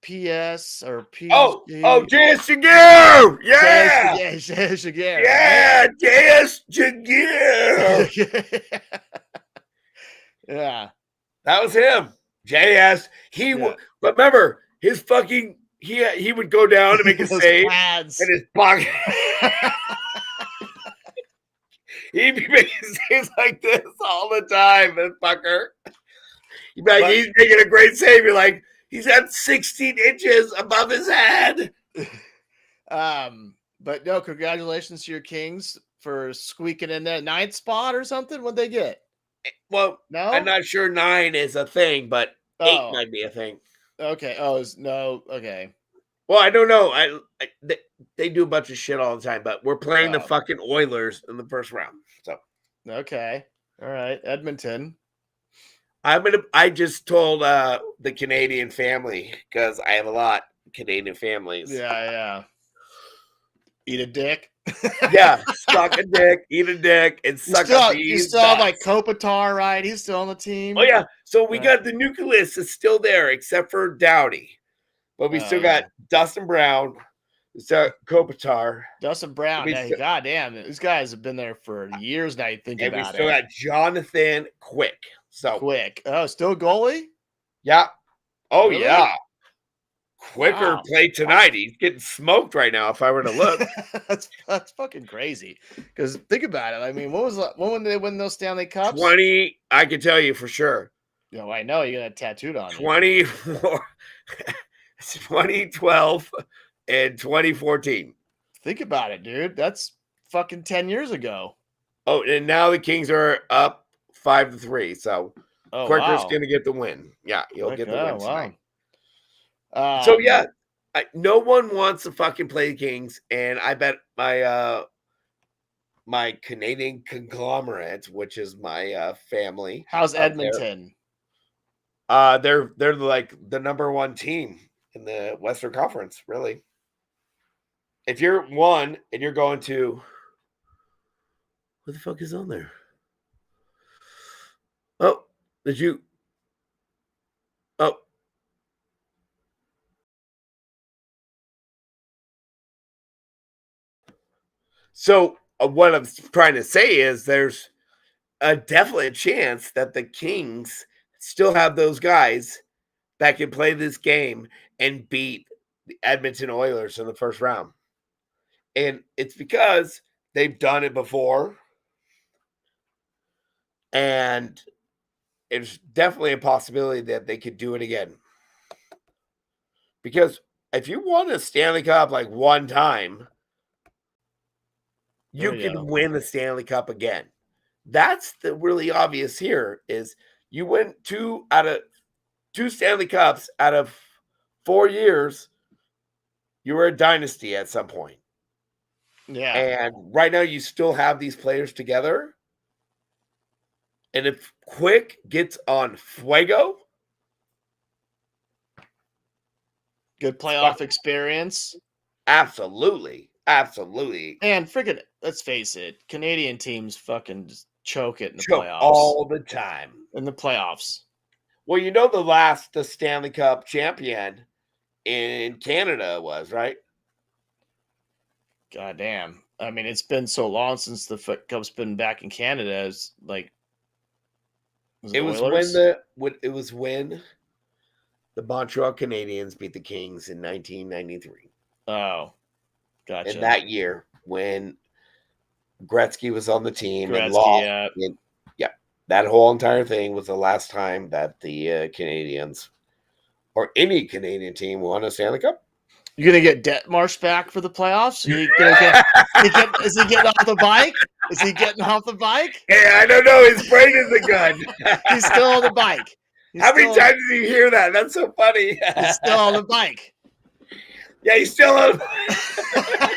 PS or P. Oh, J.S. Jaguar! Yeah! J.S. Jaguar. Yeah, J.S. Jaguar! Yeah. That was him. J.S. But remember, his fucking he would go down to make a save in his pocket. He'd be making saves like this all the time, that fucker. He'd be like, he's making a great save. You're like, he's at 16 inches above his head. But no, congratulations to your Kings for squeaking in that 9th spot or something. What'd they get? Well, no, I'm not sure 9 is a thing, but 8 might be a thing. Okay. Okay. Well, I don't know. They do a bunch of shit all the time, but we're playing the fucking Oilers in the first round. So okay, all right, Edmonton. I just told the Canadian family, because I have a lot of Canadian families. Yeah. Eat a dick. Yeah, suck a dick, eat a dick, and suck a bean. You still have like Kopitar, right? He's still on the team. Oh yeah, so we got the nucleus is still there, except for Doughty, but we still got Dustin Brown, Kopitar, Dustin Brown. Goddamn, these guys have been there for years now. You think about it. And we still got Jonathan Quick. Quick. Oh, still goalie? Yeah. Oh really? Yeah. Quicker played tonight. He's getting smoked right now. If I were to look, that's fucking crazy. Because think about it. I mean, when did they win those Stanley Cups? 20. I can tell you for sure. I know you got it tattooed on 24, 2012 and 2014. Think about it, dude. That's fucking 10 years ago. Oh, and now the Kings are up 5-3. So Quicker's going to get the win. Yeah, he'll get the win tonight. So yeah, no one wants to fucking play the Kings, and I bet my my Canadian conglomerate, which is my family. How's Edmonton? They're like the number one team in the Western Conference, really. If you're one and you're going to, what the fuck is on there? Oh, did you? Oh, so what I'm trying to say is there's definitely a chance that the Kings still have those guys that can play this game and beat the Edmonton Oilers in the first round. And it's because they've done it before. And it's definitely a possibility that they could do it again. Because if you won a Stanley Cup like one time, you can win the Stanley Cup again. That's the really obvious here is you win two Stanley Cups out of 4 years. You were a dynasty at some point. Yeah. And right now you still have these players together. And if Quick gets on Fuego, good playoff experience. Absolutely. Absolutely. And freaking, let's face it, Canadian teams fucking just choke it in the playoffs. All the time. In the playoffs. Well, the Stanley Cup champion in Canada was, right? God damn. I mean, it's been so long since the Cup's been back in Canada. It's like, it was when the Montreal Canadiens beat the Kings in 1993. Oh, gotcha. In that year when Gretzky was on the team and lost. Yeah, that whole entire thing was the last time that the Canadiens or any Canadian team won a Stanley Cup. You gonna get Detmarsh back for the playoffs? Is he getting off the bike? Is he getting off the bike? Hey, I don't know. His brain isn't good. He's still on the bike. How many times did you hear that? That's so funny. He's still on the bike. Yeah, he's still on the bike.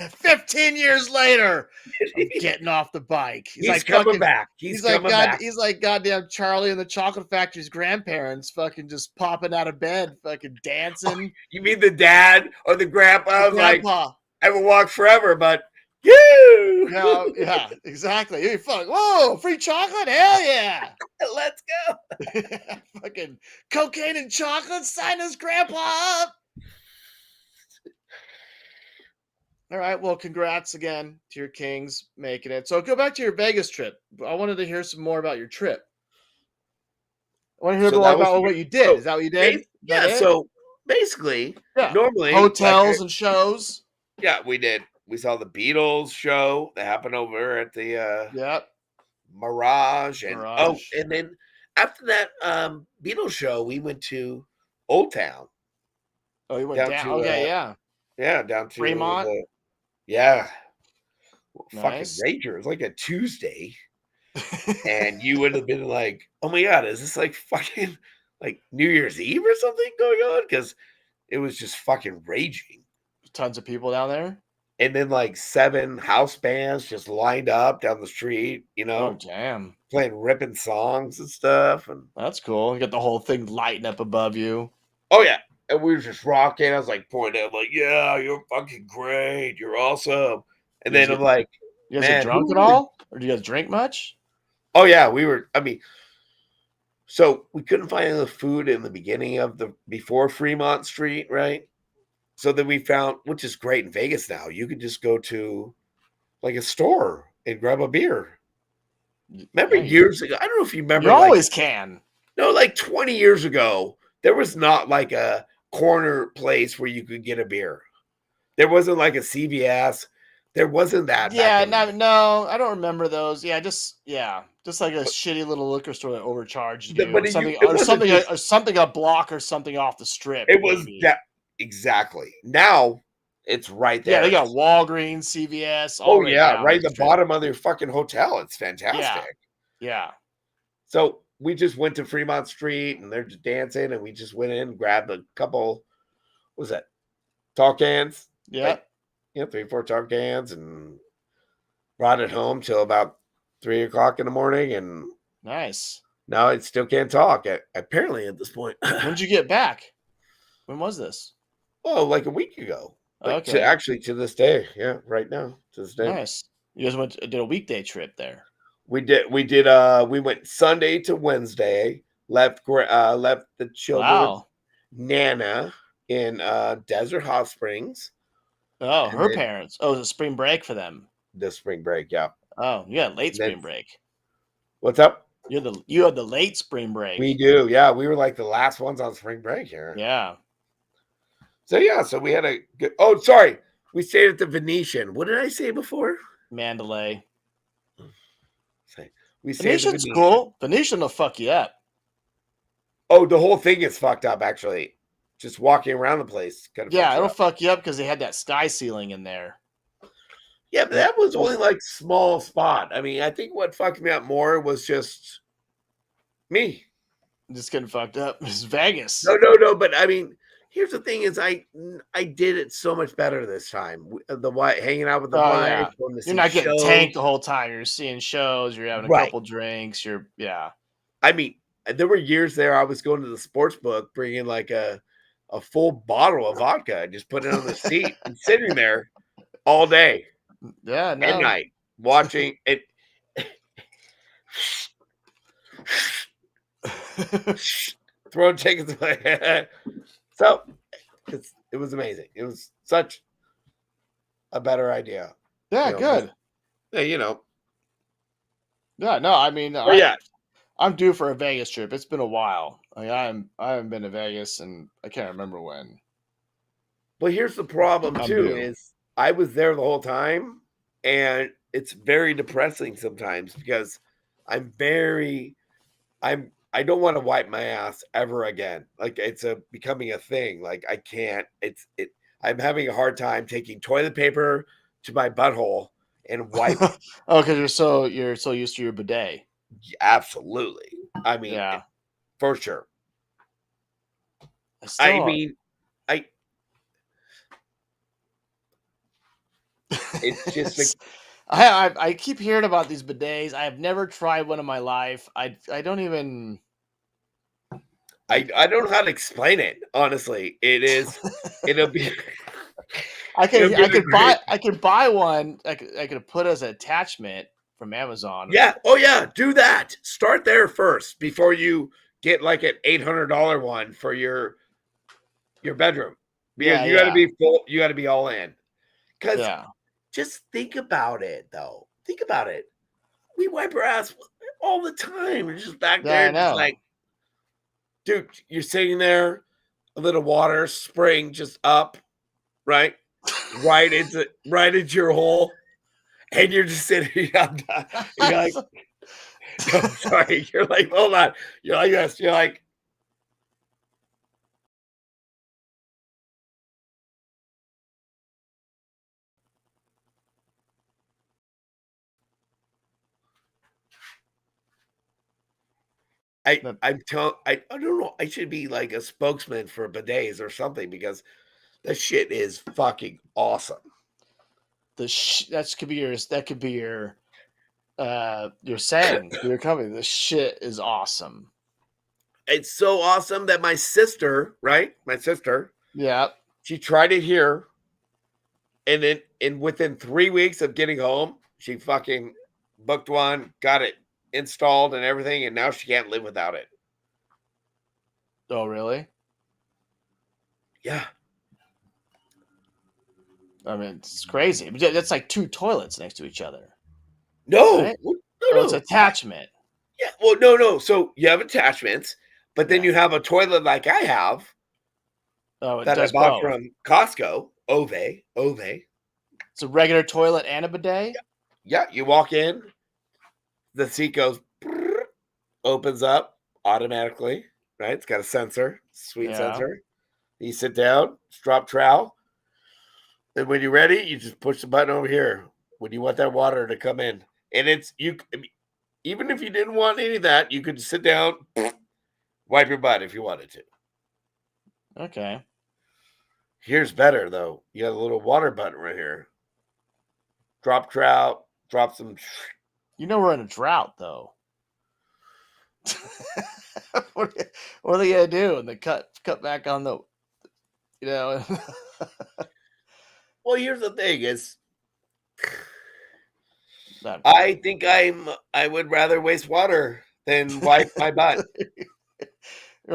15 years later, I'm getting off the bike. He's like coming back. He's coming back. He's like goddamn Charlie and the Chocolate Factory's grandparents, fucking just popping out of bed, fucking dancing. Oh, you mean the dad or the grandpa? The grandpa. Like, I will walk forever, but you. Yeah, exactly. You're fuck. Whoa, free chocolate? Hell yeah! Let's go. Fucking cocaine and chocolate. Sign his grandpa up. All right. Well, congrats again to your Kings making it. So go back to your Vegas trip. I wanted to hear some more about your trip. I want to hear more about what you did. Is that what you did? Yeah. So basically, normally hotels and shows. Yeah, we did. We saw the Beatles show that happened over at the Mirage. And then after that Beatles show, we went to Old Town. Oh, you went down. Okay, yeah. Yeah, down to Fremont. Yeah. Nice. Fucking rager. It was like a Tuesday. And you would have been like, oh my God, is this like fucking like New Year's Eve or something going on? Because it was just fucking raging. Tons of people down there. And then like 7 house bands just lined up down the street, Oh, damn. playing ripping songs and stuff. And that's cool. You got the whole thing lighting up above you. Oh, yeah. And we were just rocking. I was like pointing out, like, yeah, you're fucking great. You're awesome. And then I'm like, you guys get drunk at all? Or do you guys drink much? Oh, yeah. So we couldn't find the food in the beginning of before Fremont Street, right? So then we found, which is great in Vegas now, you could just go to like a store and grab a beer. Remember years ago? I don't know if you remember. You always can. No, like 20 years ago, there was not like a corner place where you could get a beer. There wasn't like a CVS. There wasn't that. Yeah, no, I don't remember those. Yeah, just like a shitty little liquor store that overcharged you. Or something a block or something off the strip. It was that. Exactly. Now it's right there. Yeah, they got Walgreens, CVS. Right at the bottom of their fucking hotel. It's fantastic. Yeah. So we just went to Fremont Street and they're just dancing, and we just went in and grabbed a couple. What was that? Tall cans. Yeah. 3, 4 tall cans, and brought it home till about 3 o'clock in the morning. And nice. Now I still can't talk. Apparently, at this point. When'd you get back? When was this? Oh, like a week ago. Like Okay, to this day. Yeah, right now to this day. nice. You guys did a weekday trip there. We went Sunday to Wednesday. Left the children with Wow. Nana in Desert Hot Springs, Oh, and her then parents. Oh, it was a spring break for them. the spring break. Yeah. Oh, you had late And then spring break. what's up? You had the late spring We break. do. Yeah, we were like the last ones on spring break here. Yeah, So yeah, so we had a good. Oh, sorry, we stayed at the Venetian. What did I say before? Mandalay. Say we stayed at the Venetian's Venetian. cool. Venetian will fuck you up. Oh, the whole thing is fucked up. Actually, just walking around the place kind of fucks Yeah, you it'll up. fuck you up because they had that sky ceiling in there. Yeah, but Those, that was only those like small spot. I mean, I think what fucked me up more was just me. just getting fucked up. It's Vegas. No. But I mean, here's the thing: is I did it so much better this time. The wife, hanging out with the Oh wife, yeah. going to You're see not getting tanked shows. the whole time. You're seeing shows. You're having a Right. couple drinks. Yeah. I mean, there were years there I was going to the sports book, bringing like a full bottle of vodka, just putting it on the seat and sitting there all day Yeah. and No. night watching it. Throwing chickens away. So it was amazing. It was such a better idea, Yeah. you know. But Good. you know, Yeah. No. I mean, or yeah. I'm due for a Vegas trip. It's been a while. I haven't been to Vegas and I can't remember when. But here's the problem I'm too: due. is I was there the whole time, and it's very depressing sometimes because I'm very I don't want to wipe my ass ever again. Like it's becoming a thing. Like I can't. I'm having a hard time taking toilet paper to my butthole and wiping. Oh, because you're so used to your bidet. Absolutely. I mean, Yeah. for sure. I I still. mean, I it's just a I keep hearing about these bidets. I have never tried one in my life. I don't even like. I don't know how to explain it. Honestly, it'll be it'll be the great. I could buy one. I could put as an attachment from Amazon. Yeah. Oh yeah. Do that. Start there first before you get like an $800 one for your bedroom because Yeah, you got to yeah, be full. You got to be all in. Because yeah. just think about it, though. Think about it. We wipe our ass all the time. We're just back Yeah, I there, just know. like, dude, you're sitting there, a little water spraying just up, right, right into your hole, and you're just sitting here. You're like, no, sorry. You're like, hold on. You're like this. You're like, The I don't know. I should be like a spokesman for bidets or something because that shit is fucking awesome. that could be your saying for your company. This shit is awesome. It's so awesome that my sister, right? My sister, Yeah. she tried it here, and then within 3 weeks of getting home, she fucking booked one, got it installed and everything, and now she can't live without it. Oh, really? Yeah. I mean, it's crazy. But that's like two toilets next to each other, No. right? No, Oh, it's no. attachment. Yeah. Well, no. So you have attachments, but then Yeah. you have a toilet like I have Oh, it that I does bought both. from Costco, Ove. It's a regular toilet and a bidet. Yeah, you walk in, the seat goes, opens up automatically, right? It's got a sensor, sweet Yeah. sensor. You sit down, drop trowel, and when you're ready, you just push the button over here when you want that water to come in. And it's you. Even if you didn't want any of that, you could sit down, wipe your butt if you wanted to. Okay. Here's better though. You got a little water button right here. Drop trout, drop some. You know we're in a drought though. what, what are they gonna do? And they cut back on the you know. Well, here's the thing: is Not I important. think I would rather waste water than wipe my butt.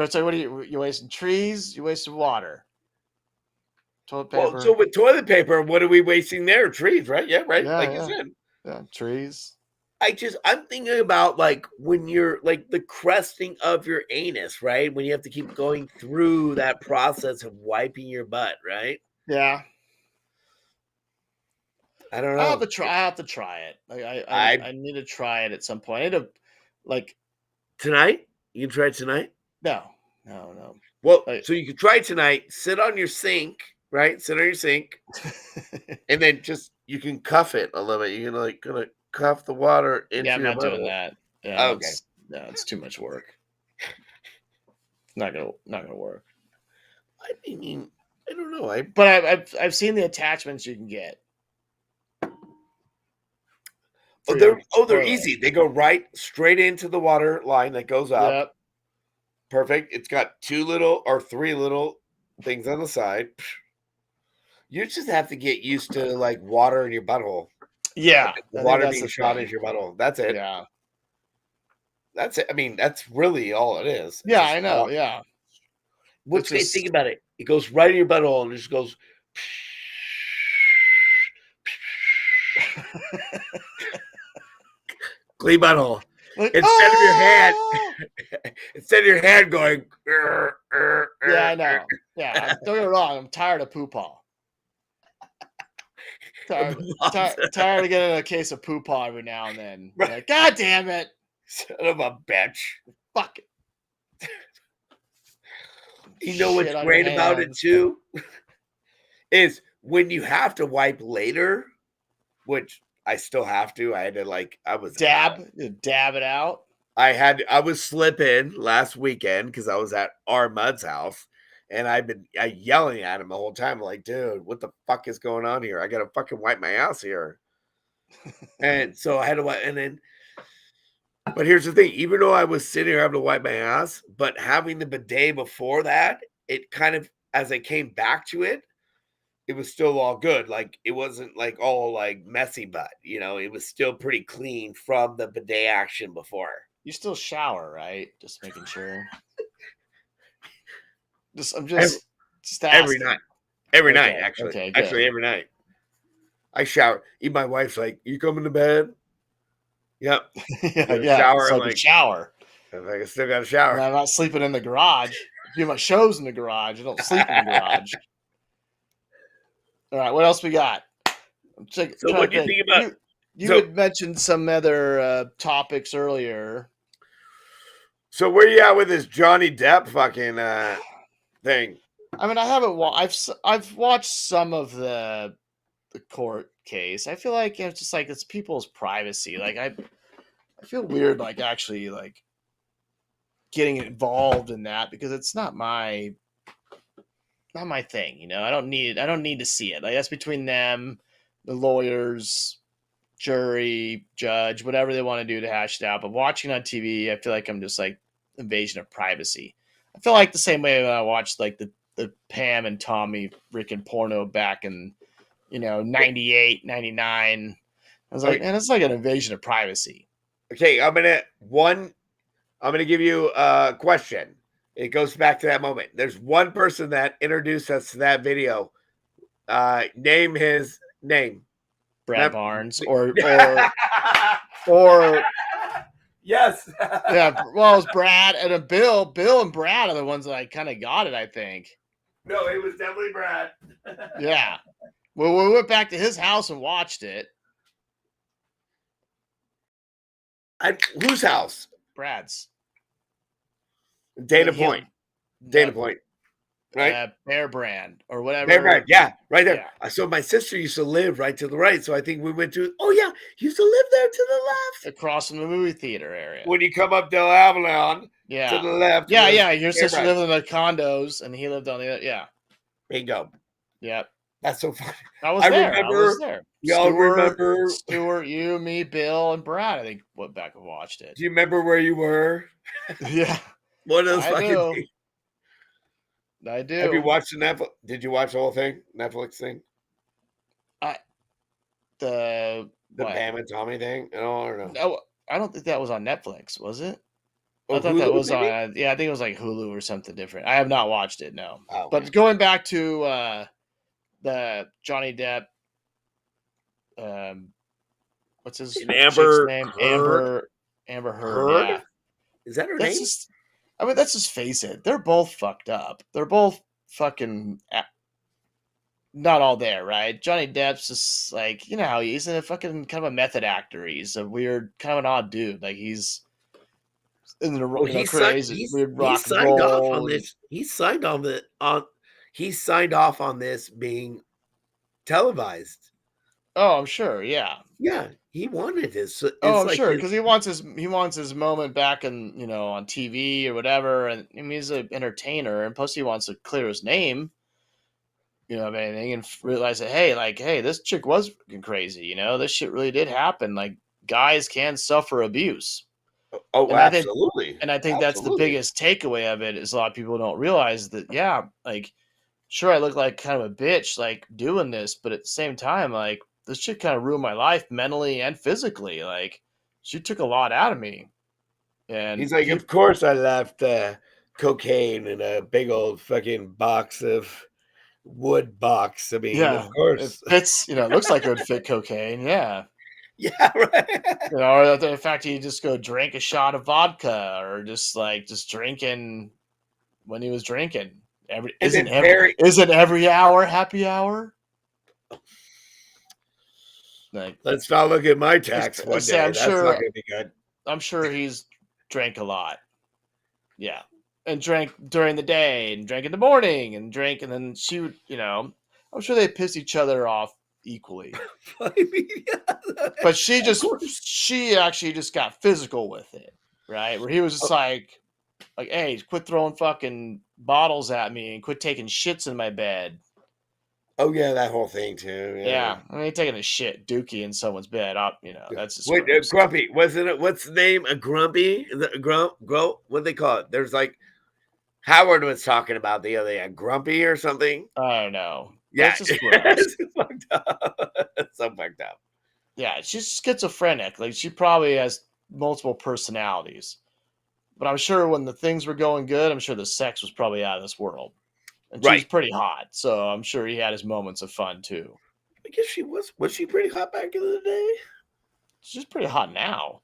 So what are you wasting trees? You wasting water, toilet Well, so paper. with toilet paper, what are we wasting there? Trees, right? Yeah, right. Yeah, Like you yeah, said. yeah. Trees. I'm thinking about like when you're like the cresting of your anus, right? When you have to keep going through that process of wiping your butt, right? Yeah. I don't I have know. to try. I have to try it. Like I I need to try it at some point. I need to, like, tonight? You can try it tonight? no, no, no. Well, Like, so you can try it tonight, sit on your sink, right? Sit on your sink, and then just you can cuff it a little bit. You can like gonna cuff the water yeah, into I'm your not doing butthole. that. Yeah, Okay. that's no, it's too much work. Not gonna work. I mean, I don't know. I But I've seen the attachments you can get oh for your they're toilet. easy. They go right straight into the water line that goes up. Yep. Perfect. It's got 2 little or 3 little things on the side. You just have to get used to, like, water in your butthole. Yeah, The I think water that's being the shot thing. into your butthole. That's it. Yeah. That's it. I mean, that's really all it is. It's Yeah, just I know. water. Yeah. It's What's okay, think just about it. It goes right in your butthole and it just goes clean butthole. like, Instead of your hand oh, instead of your hand going yeah, I know. Yeah, don't get me wrong. I'm tired of poo paw. Tired of getting a case of poo paw every now and then. Right. Like, God damn it! Son of a bitch. Fuck it! You know what's Shit on your great about it hands. too? Is when you have to wipe later, which I still have to. I had to like I was Dab it out. I was slipping last weekend because I was at our Mud's house and I've been yelling at him the whole time, like, dude, what the fuck is going on here? I gotta fucking wipe my ass here. And so I had to wipe and then but here's the thing, even though I was sitting here having to wipe my ass, but having the bidet before that, it kind of as I came back to it, it was still all good. Like it wasn't like all like messy butt, it was still pretty clean from the bidet action before. You still shower, right? Just making sure. I'm Every, just every asking. night. Every night, Okay. actually. Okay. Actually, Good. every night. I shower. Even my wife's like, "You coming to bed?" Yep. Yeah. Gonna Yeah. shower. So I'm I can like, shower. I still got to And shower. I'm not sleeping in the garage. I do my shows in the garage. I don't sleep in the garage. All right. What else we got? So, Trying what to do you think. think about? You So, had mentioned some other topics earlier. so where you at with this Johnny Depp fucking thing? I mean, I haven't. I've watched some of the court case. I feel like it's just like it's people's privacy. Like I feel weird like actually like getting involved in that because it's not my thing, you know. I don't need to see it. Like that's between them, the lawyers, jury, judge, whatever they want to do to hash it out. But watching on TV, I feel like I'm just like invasion of privacy. I feel like the same way when I watched like the Pam and Tommy freaking porno back in 98, 99. I was like, Okay, man, it's like an invasion of privacy. okay, I'm gonna give you a question. It goes back to that moment. There's one person that introduced us to that video. Name his name. Brad Not- Barnes or yes. yeah, well, it was Brad and a Bill. Bill and Brad are the ones that I kind of got it, I think. No, it was definitely Brad. Yeah. Well, we went back to his house and watched it. Whose house? Brad's. Data He, Point. Data Point. Right? Bear Brand or whatever. Bear Brand. Yeah, right there. Yeah. So my sister used to live right to the right. So I think we went to, oh, yeah, he used to live there to the left. Across from the movie theater area. When you come up Del Avalon Yeah. to the left. Yeah, yeah. Your Bear sister Brand. lived in the condos and he lived on the other. Yeah. Bingo. Yep. That's so funny. I was remember, there. Y'all remember. Stuart, you, me, Bill, and Brad, I think, went back and watched it. Do you remember where you were? Yeah. One of those I fucking do. things. I Have you do. watched the Netflix? Did you watch the whole thing? Netflix thing? I the The what? Pam and Tommy thing? Or no? No, I don't think that was on Netflix, was it? I Oh, thought that Hulu was maybe? on. Yeah, I think it was like Hulu or something different. I have not watched it. No, Oh, okay. but going back to the Johnny Depp, um, what's his And chick's Amber name? Heard? Amber Heard. Heard? Yeah, Is that her that's name? just. I mean, let's just face it. They're both fucked up. They're both fucking not all there, right? Johnny Depp's just like, you know how he's a fucking kind of a method actor. He's a weird, kind of an odd dude. Like he's in the Well, crazy weird he rock and signed off on roll and this. He signed off on this being televised. oh, I'm sure, yeah. Yeah, he wanted this. So Oh, it's I'm like sure his because he wants his moment back in on TV or whatever, and I mean he's an entertainer, and plus he wants to clear his name, of anything, and realize that hey, this chick was fucking crazy, this shit really did happen. Like guys can suffer abuse, oh, and I think absolutely. And I think that's the Absolutely. biggest takeaway of it is a lot of people don't realize that, yeah, like, sure, I look like kind of a bitch, like, doing this, but at the same time, like, this shit kind of ruined my life mentally and physically. Like, she took a lot out of me. And He's like, people, of course I left cocaine in a big old fucking box of wood box. I mean, of yeah, it course. fits, it looks like it would fit cocaine. Yeah. Yeah, right. Or the fact he just go drink a shot of vodka or just drinking when he was drinking. Every, And isn't then every, Barry, isn't every hour happy hour? Like, let's not look at my tax I one say, day. That's not gonna be good. I'm sure he's drank a lot. Yeah. And drank during the day and drank in the morning and drank. And then she would, I'm sure they pissed each other off equally. I mean, yeah, But of course. she actually just got physical with it, right? Where he was just Oh, like, hey, quit throwing fucking bottles at me and quit taking shits in my bed. oh, yeah, that whole thing too. Yeah. Yeah. I mean, taking a shit dookie in someone's bed up, that's just Wait, gross. Grumpy, wasn't it? What's the name? A Grumpy? Is it a Grump? What do they call it? There's like Howard was talking about the other day, a Grumpy or something. I don't know. Yeah, That's just gross. it's fucked up. It's so fucked up. Yeah, she's schizophrenic. Like she probably has multiple personalities. But I'm sure when the things were going good, I'm sure the sex was probably out of this world. And she was Right. pretty hot, so I'm sure he had his moments of fun too. I guess she was. Was she pretty hot back in the day? She's pretty hot now.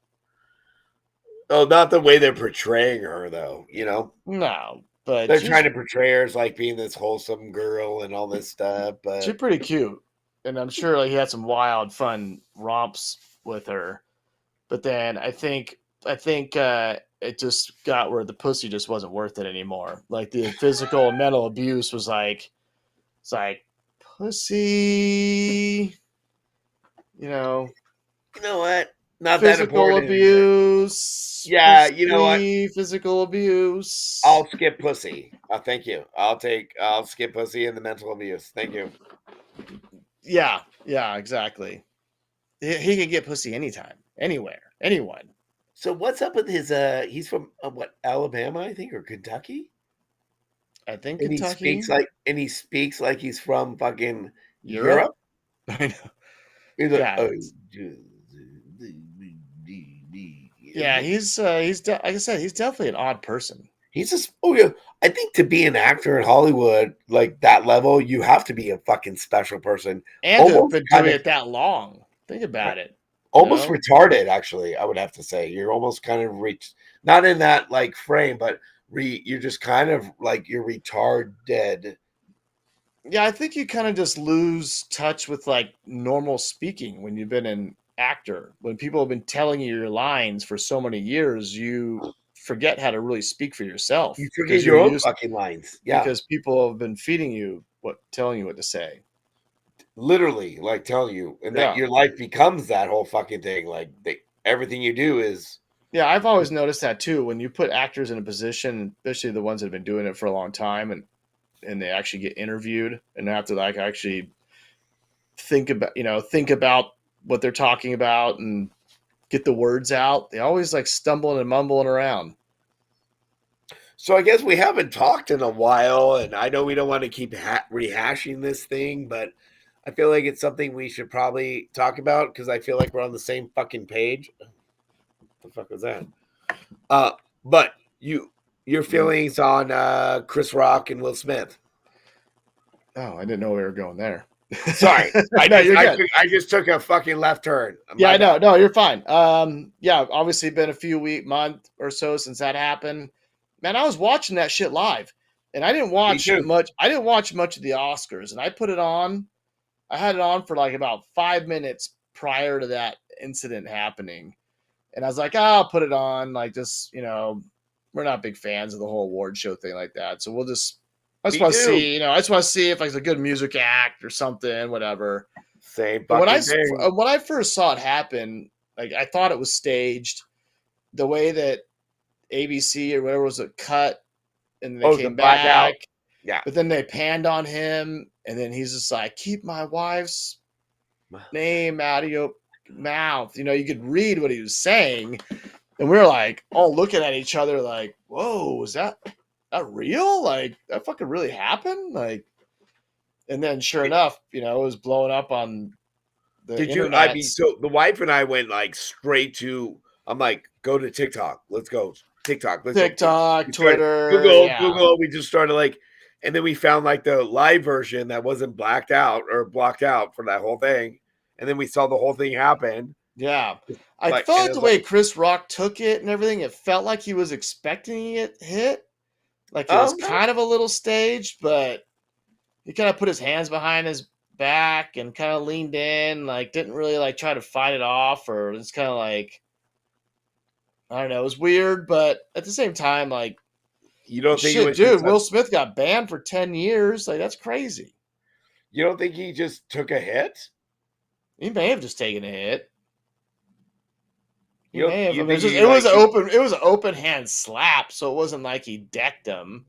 Oh, not the way they're portraying her, though. You know, No, but they're trying to portray her as like being this wholesome girl and all this stuff. she's But pretty cute. And I'm sure like he had some wild, fun romps with her. But then I think it just got where the pussy just wasn't worth it anymore. Like the physical and mental abuse was like it's like pussy, you know, you know what? Not that physical important. abuse, Yeah, you know what? pussy, physical abuse. I'll skip pussy. Thank you. I'll skip pussy and the mental abuse. Thank you. Yeah, exactly. He can get pussy anytime, anywhere, anyone. So what's up with his? He's from what, Alabama, I think, or Kentucky, I think and Kentucky, he speaks like he's from fucking Europe. Europe. I know. He's like, Yeah, oh, yeah. Like I said, he's definitely an odd person. he's just, oh yeah. I think to be an actor in Hollywood like that level, you have to be a fucking special person. And to have Almost been kind doing of it that long. Think about it. You almost know? retarded, actually. I would have to say you're almost kind of not in that like frame, but you're just kind of like you're retarded. Yeah, I think you kind of just lose touch with like normal speaking when you've been an actor. When people have been telling you your lines for so many years, you forget how to really speak for yourself You forget because your own fucking lines. Yeah, because people have been feeding you telling you what to say. literally, like telling you, and that Yeah. your life becomes that whole fucking thing. Like everything you do is Yeah, I've always noticed that too. When you put actors in a position, especially the ones that have been doing it for a long time and they actually get interviewed and they have to like actually think about what they're talking about and get the words out. They always like stumbling and mumbling around. So I guess we haven't talked in a while, and I know we don't want to keep rehashing this thing, but I feel like it's something we should probably talk about because I feel like we're on the same fucking page. What the fuck was that? Uh, but your feelings on Chris Rock and Will Smith? Oh, I didn't know we were going there. Sorry, No, you're good. I just took a fucking left turn. Yeah, My I know. bad. No, you're fine. Yeah, obviously been a month or so since that happened. Man, I was watching that shit live, and I didn't Me watch too. much. I didn't watch much of the Oscars, and I put it on. I had it on for like about 5 minutes prior to that incident happening, and I was like, oh, I'll put it on. Like, just we're not big fans of the whole award show thing like that, so we'll just. I just Me want to too. see, I just want to see if like it's a good music act or something, whatever. Same But fucking thing. when I first saw it happen, like I thought it was staged. The way that ABC or whatever was it cut, and they Oh, the came back, blackout. Yeah. but then they panned on him, and then he's just like, "Keep my wife's name out of your mouth." You could read what he was saying, and we were like all looking at each other, like, "Whoa, is that real? Like that fucking really happened?" Like, and then sure enough, it was blowing up on the Did you? I mean, internets. so the wife and I went like straight to. I'm like, go to TikTok. Let's go TikTok. Let's go. TikTok, We started Twitter, Google, yeah. Google. We just started like, and then we found like the live version that wasn't blacked out or blocked out for that whole thing, and then we saw the whole thing happen. Yeah. I Like, felt and like it the was way like, Chris Rock took it and everything, it felt like he was expecting it hit. Like it was no, kind of a little staged, but he kind of put his hands behind his back and kind of leaned in, like didn't really like try to fight it off, or it's kind of like I don't know, it was weird, but at the same time, like you don't think it shit, was just dude, Will Smith got banned for 10 years. Like that's crazy. you don't think he just took a hit? He may have just taken a hit. He You don't, may have. I you mean, think he it was like an open. It was an open hand slap, so it wasn't like he decked him.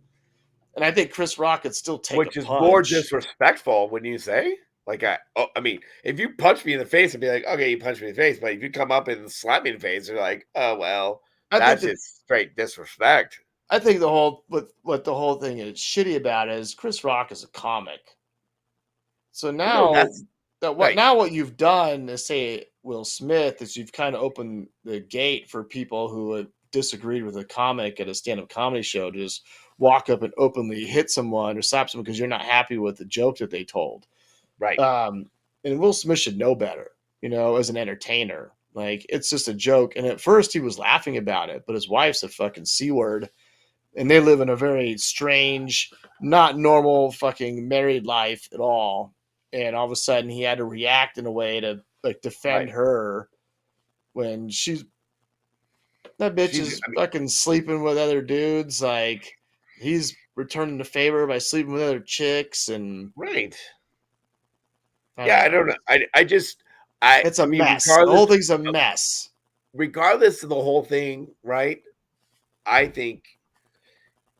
And I think Chris Rock could still take a which is more punch. disrespectful when you say like I mean, if you punch me in the face and be like, okay, you punch me in the face, but if you come up and slap me in the face, you're like, oh well, I think that's that just straight disrespect. I think the whole what the whole thing is shitty about is Chris Rock is a comic. So I know now that's that right, what you've done to say Will Smith is you've kind of opened the gate for people who have disagreed with a comic at a stand-up comedy show to just walk up and openly hit someone or slap someone because you're not happy with the joke that they told. right. And Will Smith should know better, as an entertainer. Like it's just a joke. And at first he was laughing about it, but his wife's a fucking C word, and they live in a very strange, not normal fucking married life at all. And all of a sudden he had to react in a way to like defend Right. her when that bitch She's is I mean, fucking sleeping with other dudes. Like he's returning the favor by sleeping with other chicks, and right. I don't Yeah, I know. don't know. I just I It's I a mean, mess. The whole thing's a mess. regardless of the whole thing, right? I think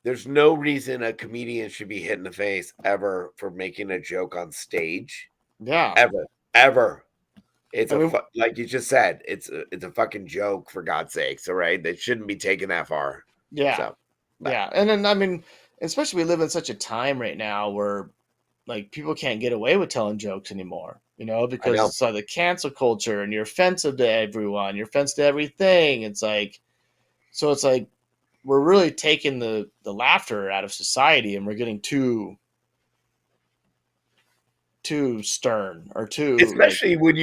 there's no reason a comedian should be hit in the face ever for making a joke on stage. Yeah. Ever. Ever. It's I a mean, like you just said, it's a fucking joke for God's sakes, all right? They shouldn't be taken that far. yeah. So, but Yeah. And then, I mean, especially we live in such a time right now where like people can't get away with telling jokes anymore, I because know. it's like the cancel culture and you're offensive to everyone, you're offensive to everything. It's like, so it's like we're really taking the laughter out of society, and we're getting too stern or too like, Especially when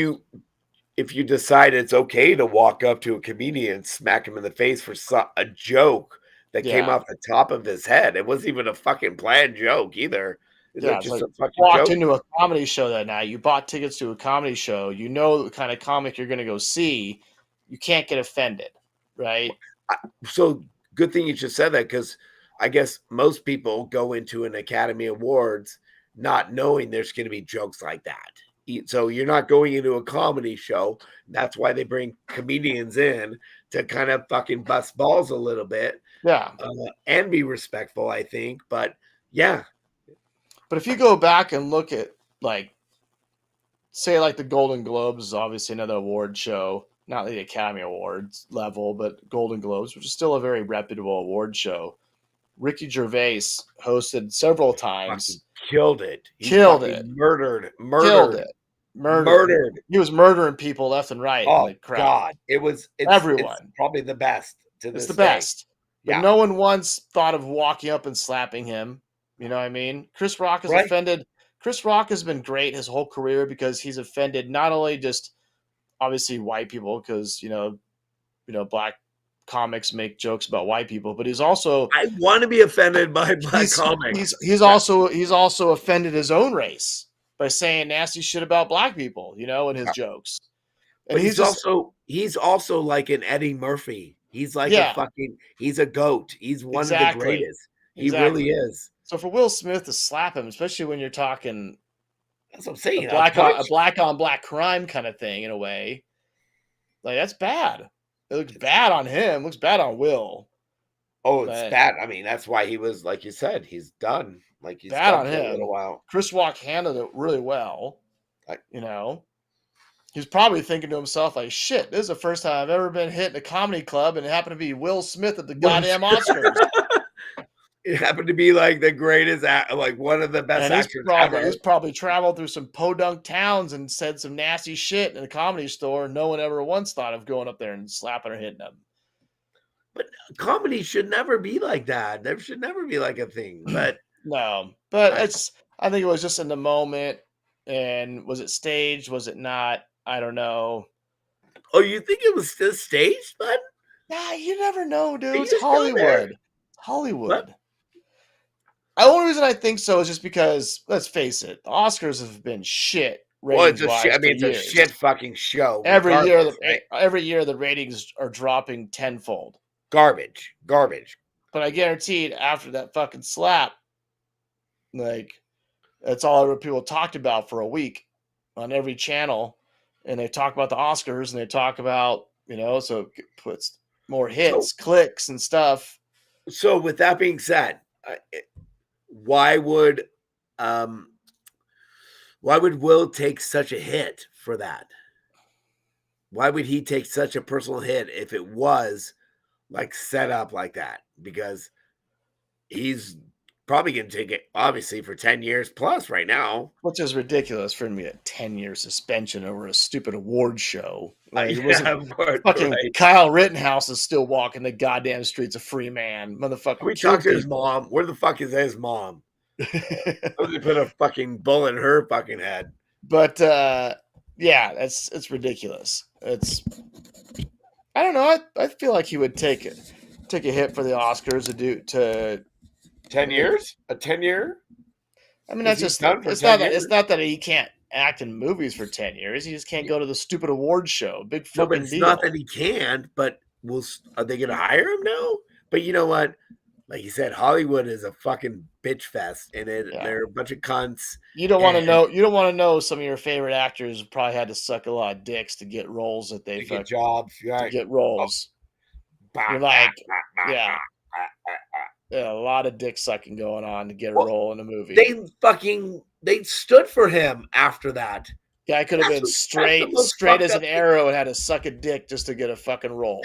if you decide it's okay to walk up to a comedian and smack him in the face for a joke that came yeah. off the top of his head. It wasn't even a fucking planned joke either. It's Yeah, it's just like a fucking walked joke. into a comedy show that night. You bought tickets to a comedy show. You know the kind of comic you're going to go see. You can't get offended, right? So good thing you just said that because I guess most people go into an Academy Awards not knowing there's going to be jokes like that. So you're not going into a comedy show. That's why they bring comedians in to kind of fucking bust balls a little bit Yeah. and be respectful, I think. But yeah, But if you go back and look at like say like the Golden Globes is obviously another award show, not the Academy Awards level, but Golden Globes, which is still a very reputable award show. Ricky Gervais hosted several Fucking times. killed it. He Killed it. fucking murdered. Killed it. Murdered. He was murdering people left and right in Oh the crowd. God, it's Everyone. probably the best to It's this the day. best. But Yeah. no one once thought of walking up and slapping him. You know what I mean? Chris Rock has Right. offended. Chris Rock has been great his whole career because he's offended not only just obviously white people because black comics make jokes about white people, but he's also I want to be offended by black comics. He's also offended his own race by saying nasty shit about black people, in his jokes. And But he's also like an Eddie Murphy. He's like he's a goat. He's one of the greatest. He really is. So for Will Smith to slap him, especially when you're talking that's what I'm saying. A black on black crime kind of thing in a way, like that's bad. It looks bad on him. It looks bad on Will. Oh, it's bad. I mean, that's why he was, like you said, he's done. Like he's bad done on for him. a little while. Chris Rock handled it really well. He's probably thinking to himself, like, shit, this is the first time I've ever been hit in a comedy club, and it happened to be Will Smith at the goddamn Oscars. It happened to be like the greatest, like one of the best actors ever. He's probably traveled through some podunk towns and said some nasty shit in a comedy store. No one ever once thought of going up there and slapping or hitting him. But comedy should never be like that. There should never be like a thing. But no, but I think it was just in the moment. And was it staged? Was it not? I don't know. Oh, you think it was still staged, bud? Nah, you never know, dude. It's Hollywood. Hollywood. What? The only reason I think so is just because, let's face it, the Oscars have been shit. Well, it's a shit fucking show. Every year, the ratings are dropping tenfold. Garbage. But I guarantee after that fucking slap, like, that's all people talked about for a week on every channel. And they talk about the Oscars and they talk about, so it puts more hits, clicks and stuff. So with that being said, why would Will take such a hit for that? Why would he take such a personal hit if it was like set up like that? Because he's probably going to take it, obviously, for 10 years plus right now. Which is ridiculous for him to get a 10-year suspension over a stupid award show. Like, fucking Kyle Rittenhouse is still walking the goddamn streets a free man. Motherfucker. We talked to his mom. Where the fuck is his mom? They put a fucking bullet in her fucking head. But, yeah, it's ridiculous. I don't know. I feel like he would take a hit for the Oscars to 10 years? A 10-year? I mean, that's just it's not that he can't act in movies for 10 years. He just can't go to the stupid awards show. Big fucking deal. It's not that he can't, but are they going to hire him now? But you know what? Like you said, Hollywood is a fucking bitch fest, and they're a bunch of cunts. You don't want to know. You don't want to know some of your favorite actors probably had to suck a lot of dicks to get roles that they get jobs. To get roles. You're like, yeah. Yeah, a lot of dick sucking going on to get a role in a movie. They stood for him after that. Guy could have been straight as an arrow and had to suck a dick just to get a fucking role.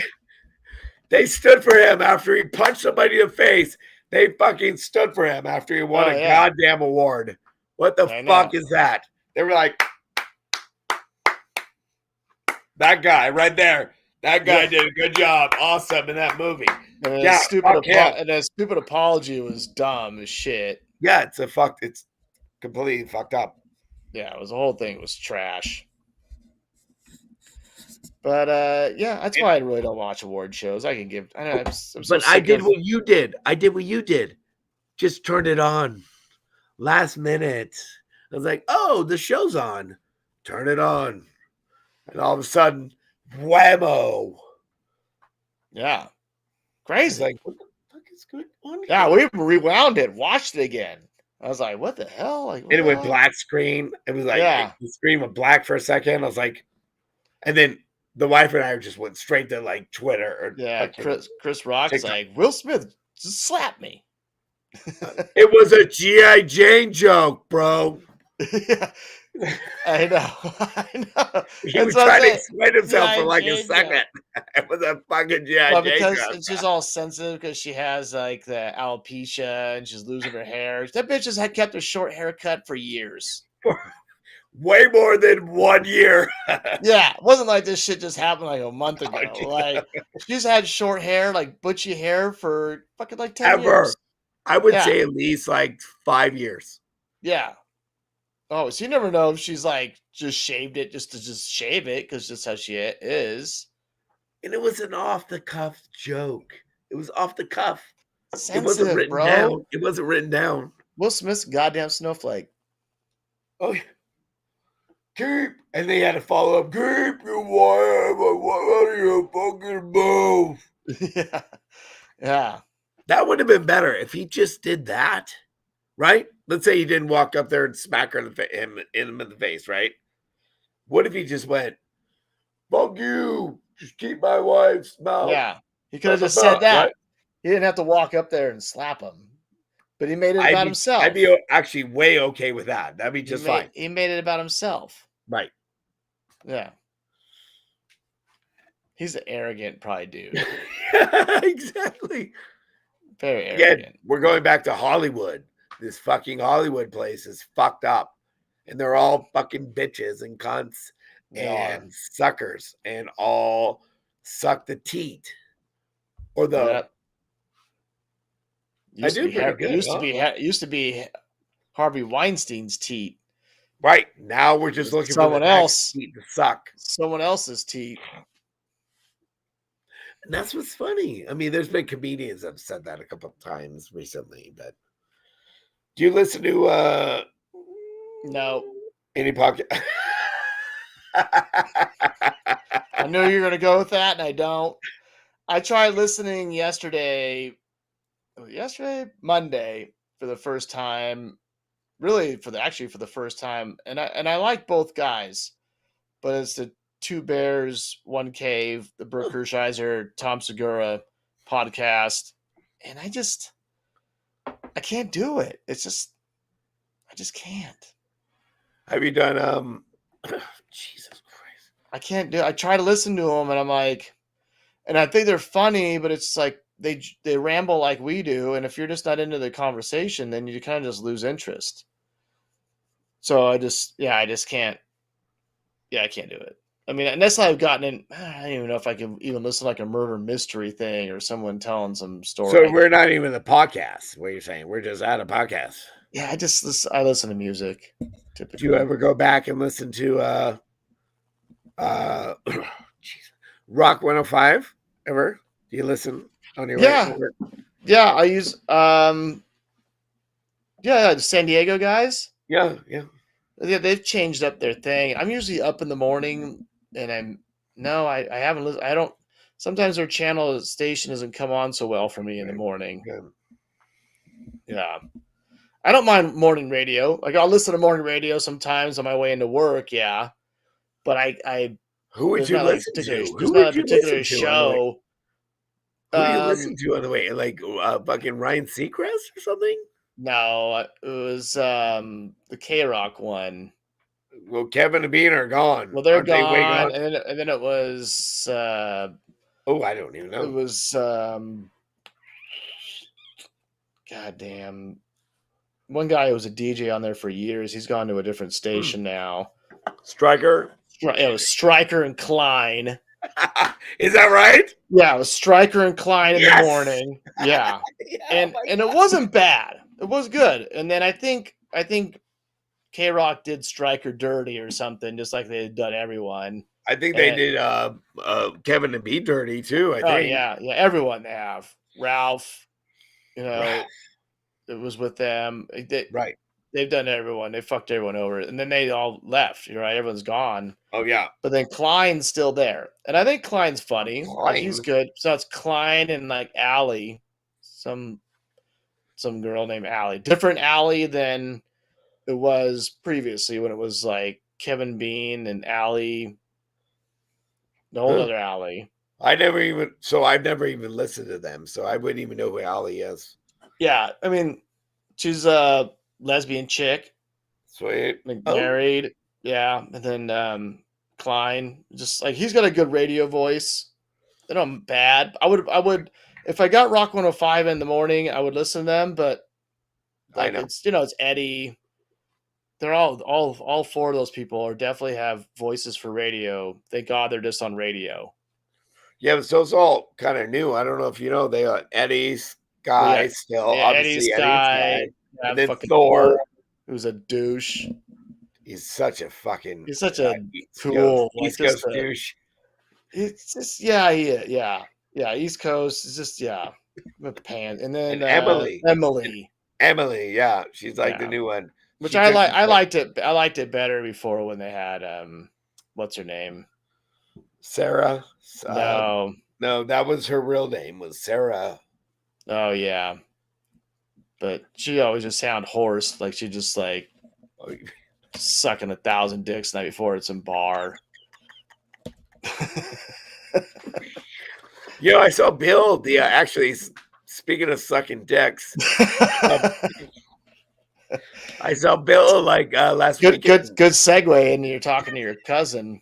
They stood for him after he punched somebody in the face. They fucking stood for him after he won a goddamn award. What the fuck is that? They were like, that guy right there. That guy did a good job. Awesome in that movie. And that stupid apology was dumb as shit. Yeah, it's completely fucked up. Yeah, the whole thing was trash. But that's why I really don't watch award shows. I did what you did. I did what you did. Just turned it on. Last minute. I was like, oh, the show's on. Turn it on. And all of a sudden, whammo. Yeah. Crazy. Like, what the fuck is going on here? Yeah, we rewound it, watched it again. I was like, what the hell? Like, and it went black screen. It was like the screen went black for a second. I was like, and then the wife and I just went straight to like Twitter. Chris Rock's TikTok. Like, Will Smith just slapped me. It was a G.I. Jane joke, bro. Yeah. I know. I know. He That's was what I'm trying to saying. explain himself for G.I. like a Jane second. joke. It was a fucking G.I. Well, Jane because joke. she's all sensitive because she has like the alopecia and she's losing her hair. That bitch has had kept her short haircut for years. For way more than 1 year. Yeah, it wasn't like this shit just happened like a month Oh, ago. geez. Like she's had short hair, like butchy hair for fucking like 10 Ever. years. I would Yeah, say at least like 5 years. yeah. Oh, so you never know if she's like just shaved it just to just shave it because just how she is. And it was an off the cuff joke. It was off the cuff. It wasn't Sensitive, written bro. down. It wasn't written down. Will Smith's a goddamn snowflake. Oh, yeah. Keep. And they had to follow up. Keep your wire out of your fucking mouth. Yeah, yeah, That would have been better if he just did that, right? Let's say he didn't walk up there and smack her him in the face, right? What if he just went, "Fuck you! Just keep my wife's mouth." yeah. He could have just said Right? that. He didn't have to walk up there and slap him, but he made it about I'd himself. be actually way okay with that. That'd be He just made fine. he made it about himself. Right. Yeah, he's an arrogant, probably dude. Exactly. Very Again, arrogant. we're going back to Hollywood. This fucking Hollywood place is fucked up. And they're all fucking bitches and cunts They are. and suckers and all suck the teat. Or the Yep. I did pretty good, huh? Used to be Harvey Weinstein's teat. Right. Now we're just looking for the Someone next else, teat to suck. someone else's teat. And that's what's funny. I mean, there's been comedians that have said that a couple of times recently, but do you listen to No, any podcast? I knew you were gonna go with that, and I don't. I tried listening yesterday, Monday, for the first time. Really, for the first time, and I like both guys, but it's the Two Bears, One Cave, the Brooke Hershiser, Tom Segura podcast, and I can't do it. It's just I just can't. Have you done Jesus Christ. I can't do. I try to listen to them, and I'm like, and I think they're funny, but it's like they ramble like we do, and if you're just not into the conversation, then you kind of just lose interest. So I just can't. Yeah, I can't do it. I mean, unless I've gotten in, I don't even know if I can even listen to like a murder mystery thing or someone telling some story. So we're not even the podcast. What you're saying? We're just at a podcast. Yeah, I listen to music. Typically. Do you ever go back and listen to Rock 105 ever? Do you listen on your Yeah. way? Yeah, I use the San Diego guys. Yeah. Yeah, they've changed up their thing. I'm usually up in the morning, and I haven't listened. I don't. Sometimes their channel station doesn't come on so well for me in the morning. Good. Yeah, I don't mind morning radio. Like I'll listen to morning radio sometimes on my way into work. Yeah, but Who would there's you not like listen to? there's Who not would a you particular listen to on the way? show. Who do you listen to on the way? Like fucking Ryan Seacrest or something? No, it was the K Rock one. Well, Kevin and Bean are gone. Well, they're Aren't they way gone, gone? and then it was Oh, I don't even know. goddamn, one guy who was a DJ on there for years. He's gone to a different station now. Striker. It was Stryker and Klein. Is that right? Yeah, it was Stryker and Klein in Yes! the morning. Yeah, Yeah, and oh my it wasn't bad. It was good. And then I think K Rock did Stryker dirty or something, just like they had done everyone. I think And they did Kevin and Bean dirty too. I think. yeah, everyone they have. Ralph, it was with them. Right. They've done everyone. They fucked everyone over, and then they all left. Right, everyone's gone. Oh yeah. But then Klein's still there, and I think Klein's funny. Klein? Like he's good. So it's Klein and like Allie, some girl named Allie, different Allie than it was previously when it was like Kevin Bean and Allie, the whole other Allie. I've never even listened to them, so I wouldn't even know who Allie is. Yeah, I mean, she's a lesbian chick, Sweet. like married. Yeah, and then Klein, just like he's got a good radio voice. They're not bad. I would if I got Rock 105 in the morning, I would listen to them, but I like know. it's Eddie. They're all four of those people are definitely have voices for radio. Thank God they're just on radio. Yeah, but so it's all kind of new. I don't know if you know, they are Eddie's Well, guy yeah, still, yeah, Eddie's obviously Eddie's guy, guy. yeah, And then fucking Thor, Thor, who's a douche. he's such a fucking He's such a East Coast, tool, like East just Coast a. douche. It's just yeah. East Coast is just a pan, and then And Emily, and Emily, Emily, yeah, she's like the yeah, new one. which She took the I liked it. I liked it better before when they had what's her name? Sarah. Uh, No, no, that was her real name, was Sarah. oh yeah, but she always just sound hoarse, like she just like Oh, sucking 1,000 dicks the night before at some bar. you know, I saw Bill. The actually, speaking of sucking dicks, um, I saw Bill like last good weekend. segue, and you're talking to your cousin.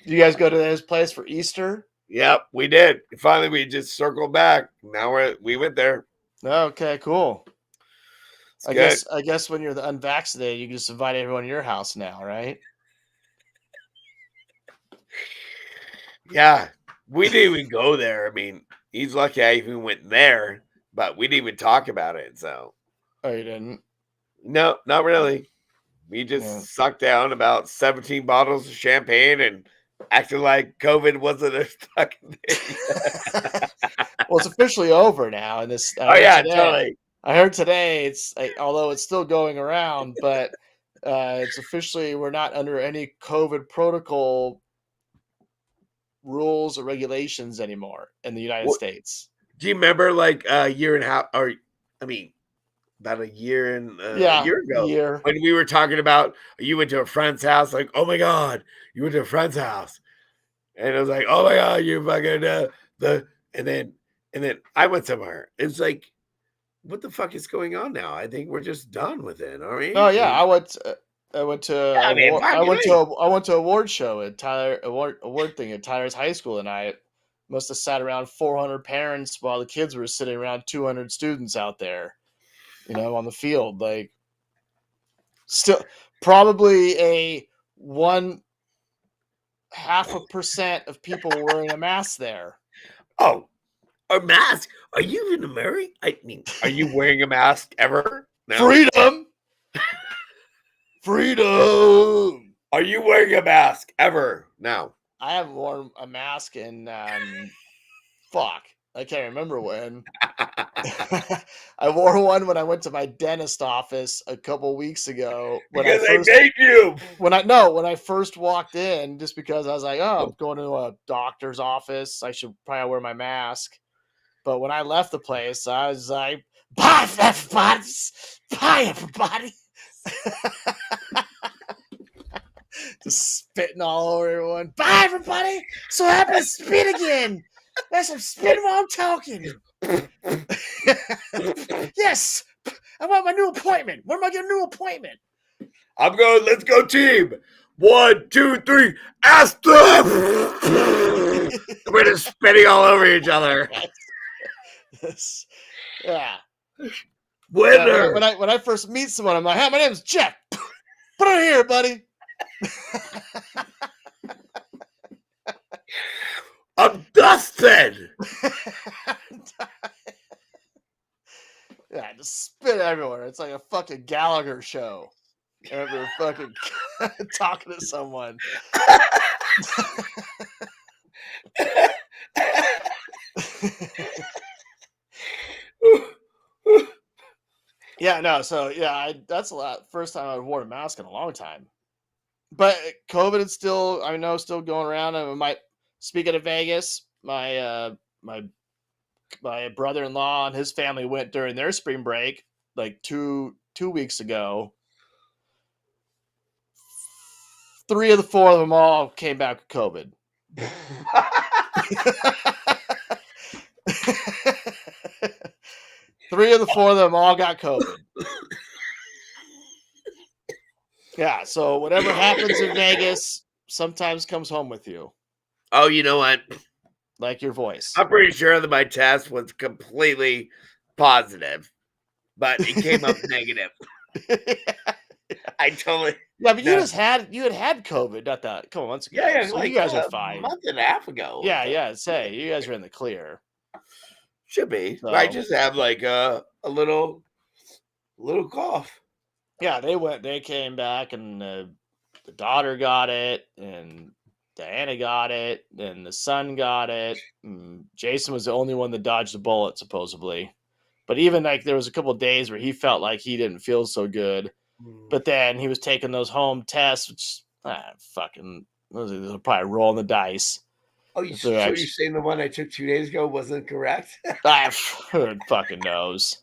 You guys go to his place for Easter? Yep, we did. Finally, we just circled back. Now we went there. Okay, cool. It's good. I guess when you're the unvaccinated, you can just invite everyone to your house now, right? Yeah, we didn't even go there. I mean, he's lucky I even went there, but we didn't even talk about it. So, Oh, you didn't? no, not really. We Yeah. just sucked down about 17 bottles of champagne and acted like COVID wasn't a fucking thing. Well, it's officially over now. And this, Oh, yeah, totally. I heard today it's although it's still going around, but it's officially we're not under any COVID protocol rules or regulations anymore in the United What, States. do you remember like a year and a half, or I mean, about a year and a Yeah, year ago year. when we were talking about you went to a friend's house, like, oh my God, you went to a friend's house. And it was like, oh my God, you fucking and then I went somewhere. It's like, what the fuck is going on now? I think we're just done with it, all Oh right? yeah, I went. I went to I mean, fucking I went to award show at Tyler award thing at Tyler's high school, and I must have sat around 400 parents while the kids were sitting around 200 students out there, on the field. Like, still probably a 0.5% of people wearing a mask there. oh, a mask. Are you even married? I mean, are you wearing a mask ever? No. Freedom. Freedom. Are you wearing a mask ever? No. I haven't worn a mask in fuck. I can't remember when. I wore one when I went to my dentist office a couple weeks ago. Because I made you. When I first walked in, just because I was like, oh, I'm going to a doctor's office. I should probably wear my mask. But when I left the place, I was like, bye, everybody. Bye, everybody. Just spitting all over everyone. Bye, everybody. So happy to spit again. Yes, I'm spitting while I'm talking. Yes, I want my new appointment. When am I getting a new appointment? I'm going, let's go team. 1, 2, 3, ask them. We're just spitting all over each other. Yes. Yeah. Winner. When I first meet someone, I'm like, hey, my name's Jeff. Put it here, buddy. I'm Dustin. Yeah, just spit everywhere. It's like a fucking Gallagher show. After fucking talking to someone. Yeah, no, so yeah, that's a lot. First time I've worn a mask in a long time. But COVID is still, I know, still going around. I might, speaking of Vegas, my brother-in-law and his family went during their spring break like two weeks ago. 3 of the 4 of them all came back with COVID. 3 of the 4 of them all got COVID. Yeah, so whatever happens in Vegas sometimes comes home with you, Oh, you know what? like your voice. I'm pretty sure that my test was completely positive, but it came up negative. I totally Yeah, but no. you had COVID not that a couple months ago, Yeah, so you like guys are a fine. month and a half ago. Yeah, So yeah, say you guys are in the clear. should be. I So just have like a little cough. yeah, they came back, and the daughter got it, and Diana got it, and the son got it. And Jason was the only one that dodged the bullet, supposedly. But even like there was a couple of days where he felt like he didn't feel so good. Mm. But then he was taking those home tests, which fucking those are probably rolling the dice. Oh, If they're so you're actually, saying the one I took 2 days ago wasn't correct? who fucking knows?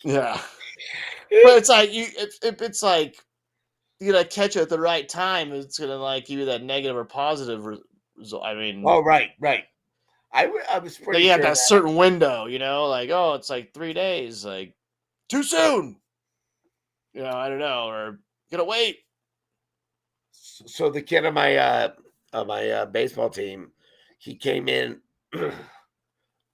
Yeah, but it's like it's like you gotta catch it at the right time. It's gonna like give you that negative or positive result. I mean, Oh, right, right. I was like pretty you have sure that that. certain window, like oh, it's like 3 days, like too soon. I don't know, or gotta wait. So the kid on my baseball team, he came in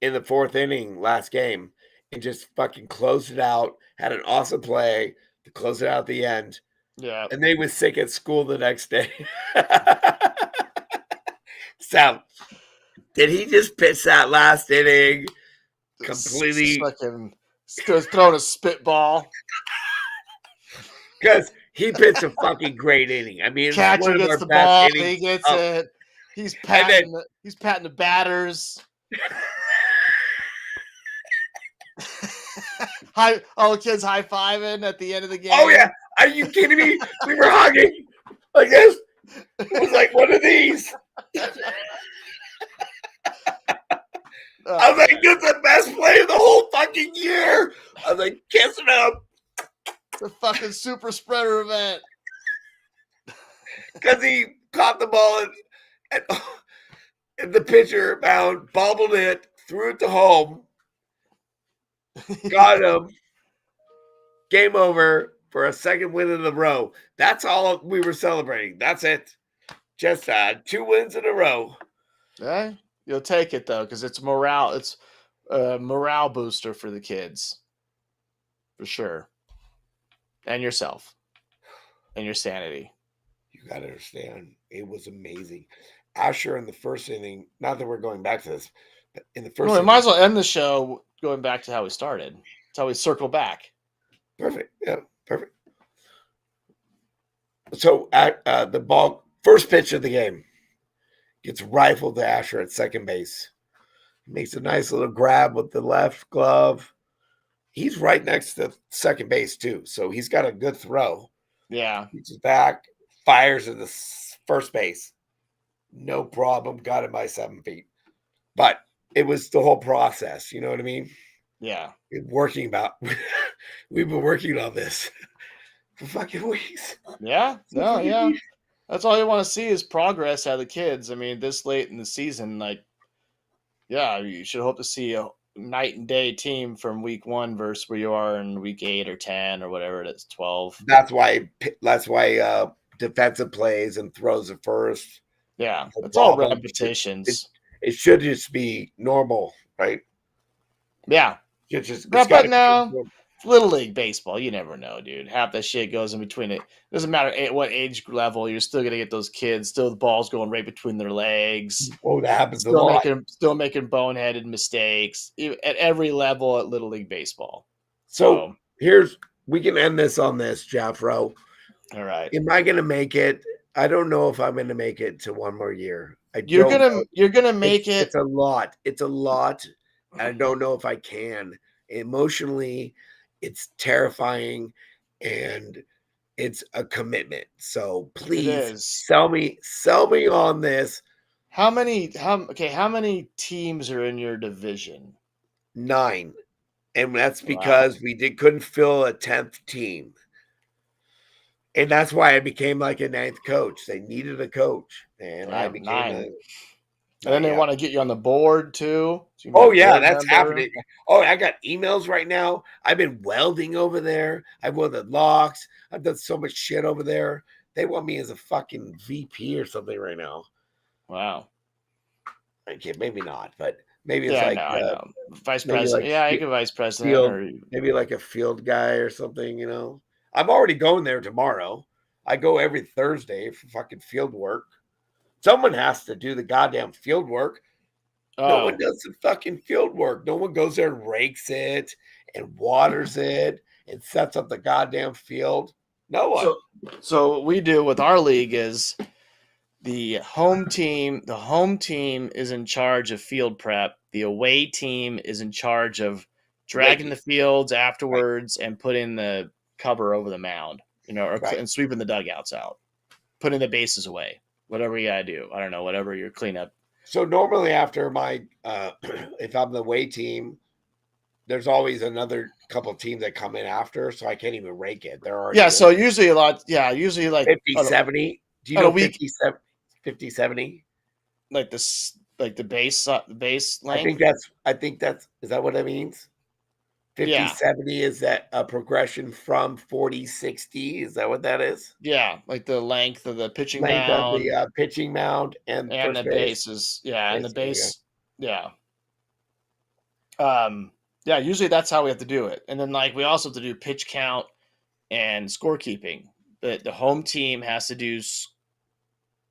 the fourth inning last game and just fucking closed it out. Had an awesome play to close it out at the end, Yeah, and they was sick at school the next day. So did he just pitch that last inning completely? fucking throwing a spitball. Because he pitched a fucking great inning. I mean, it's Catcher one of gets our the best ball, innings. he gets Oh, it. He's and then patting the batters. All the kids high fiving at the end of the oh yeah, game. are you kidding me? We were hugging like this. It was like one of these. I was Oh, like, man. "This is the best play of the whole fucking year." I was like, kissing him It's a fucking super spreader event. because he caught the ball and the pitcher mound bobbled it, threw it to home, got him. Game over for a second win in a row. That's all we were celebrating. That's it. Just 2 wins in a row. Yeah, you'll take it though, because it's morale. It's a morale booster for the kids, for sure, and yourself and your sanity. You got to understand, it was amazing. Asher in the first inning, not that we're going back to this, but in the Well, first we might inning, as well end the show going back to how we started. That's how we circle back. perfect. Yeah, perfect. So at the ball, first pitch of the game gets rifled to Asher at second base. He makes a nice little grab with the left glove. He's right next to second base too, so he's got a good throw. Yeah, Reaches back, fires at the first base. No problem. Got him by 7 feet. But it was the whole process. You know what I mean? yeah. Working about. We've been working on this for fucking weeks. Yeah, no, yeah. That's all you want to see is progress out of the kids. I mean, this late in the season, like, yeah, you should hope to see a night and day team from week 1 versus where you are in week 8 or 10 or whatever it is, 12. That's why. That's why defensive plays and throws at first. Yeah, it's all Bobble. It, repetitions. it should just be normal, right? Yeah, It's got but to no, be. Little League baseball, you never know, dude. Half that shit goes in between it. Doesn't matter what age level, you're still gonna get those kids. Still, the ball's going right between their legs. Oh, that happens a Still lot. making boneheaded mistakes at every level at Little League baseball. So So, we can end this on this, Jaffro. all right, Am I going to make it? I don't know if I'm going to make it to one more year. I don't know. you're gonna make it. It's a lot. It's a lot. I don't know if I can. Emotionally, it's terrifying and it's a commitment. So It please is. sell me on this. How many? How many teams are in your division? 9. And that's Wow. because we couldn't fill a 10th team. And that's why I became like a ninth coach. They needed a coach, and I Damn, became 9. And then they want to get you on the board too. So you can be Oh a yeah, board that's member. happening. Oh, I got emails right now. I've been welding over there. I've welded locks. I've done so much shit over there. They want me as a fucking VP or something right now. Wow. Okay, maybe not, but maybe it's Yeah, like I know. Vice maybe president. like Yeah, you could vice president field, or maybe like a field guy or something. You know, I'm already going there tomorrow. I go every Thursday for fucking field work. Someone has to do the goddamn field work. No one does the fucking field work. No one goes there and rakes it and waters it and sets up the goddamn field. No one. So what we do with our league is the home team is in charge of field prep. The away team is in charge of dragging the fields afterwards and putting the cover over the mound, and sweeping the dugouts out, putting the bases away, whatever you gotta do. I don't know, whatever your cleanup. So normally after my, if I'm the away team, there's always another couple teams that come in after, so I can't even rake it. They're already So usually a lot. Yeah, usually like 50, 70. Do you know 50, 70? Like this, like the base length. I think that's, is that what that means? 50, 70 is that a progression from 40, 60? Is that what that is? Yeah, like the length of the pitching Length of mound the pitching mound and and first the base. bases. Yeah, and the base. Yeah. Yeah, usually that's how we have to do it. And then like we also have to do pitch count and scorekeeping. But the home team has to do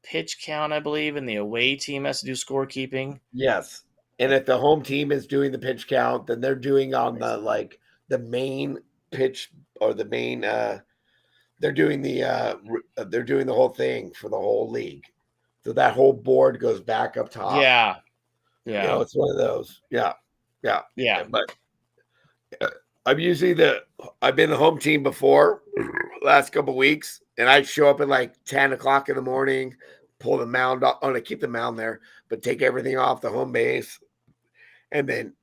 pitch count, I believe, and the away team has to do scorekeeping. Yes. And if the home team is doing the pitch count, then they're doing on the main pitch or the main they're doing the whole thing for the whole league. So that whole board goes back up top. Yeah. You know, it's one of those. Yeah. Yeah. But I've been the home team before last couple of weeks, and I show up at like 10 o'clock in the morning, pull the mound off. Oh, I keep the mound there, but take everything off the home base, and then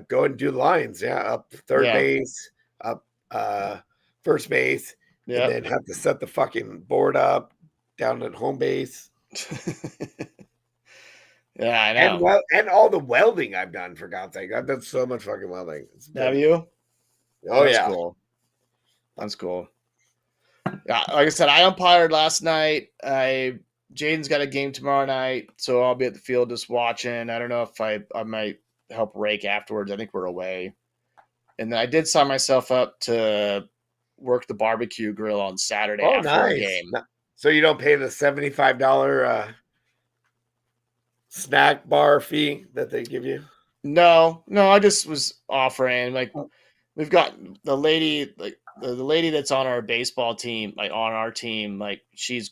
go and do the lines. Yeah, up third base, up first base, and then have to set the fucking board up down at home base. Yeah, I know. And all the welding I've done, for God's sake. I've done so much fucking welding. Have you? Oh, that's cool. That's cool. Yeah, like I said, I umpired last night. Jaden's got a game tomorrow night, so I'll be at the field just watching. I don't know if I might help rake afterwards. I think we're away. And then I did sign myself up to work the barbecue grill on Saturday after our game. So you don't pay the $75 snack bar fee that they give you? No, I just was offering. Like, we've got the lady, like the lady that's on our baseball team, like on our team, like she's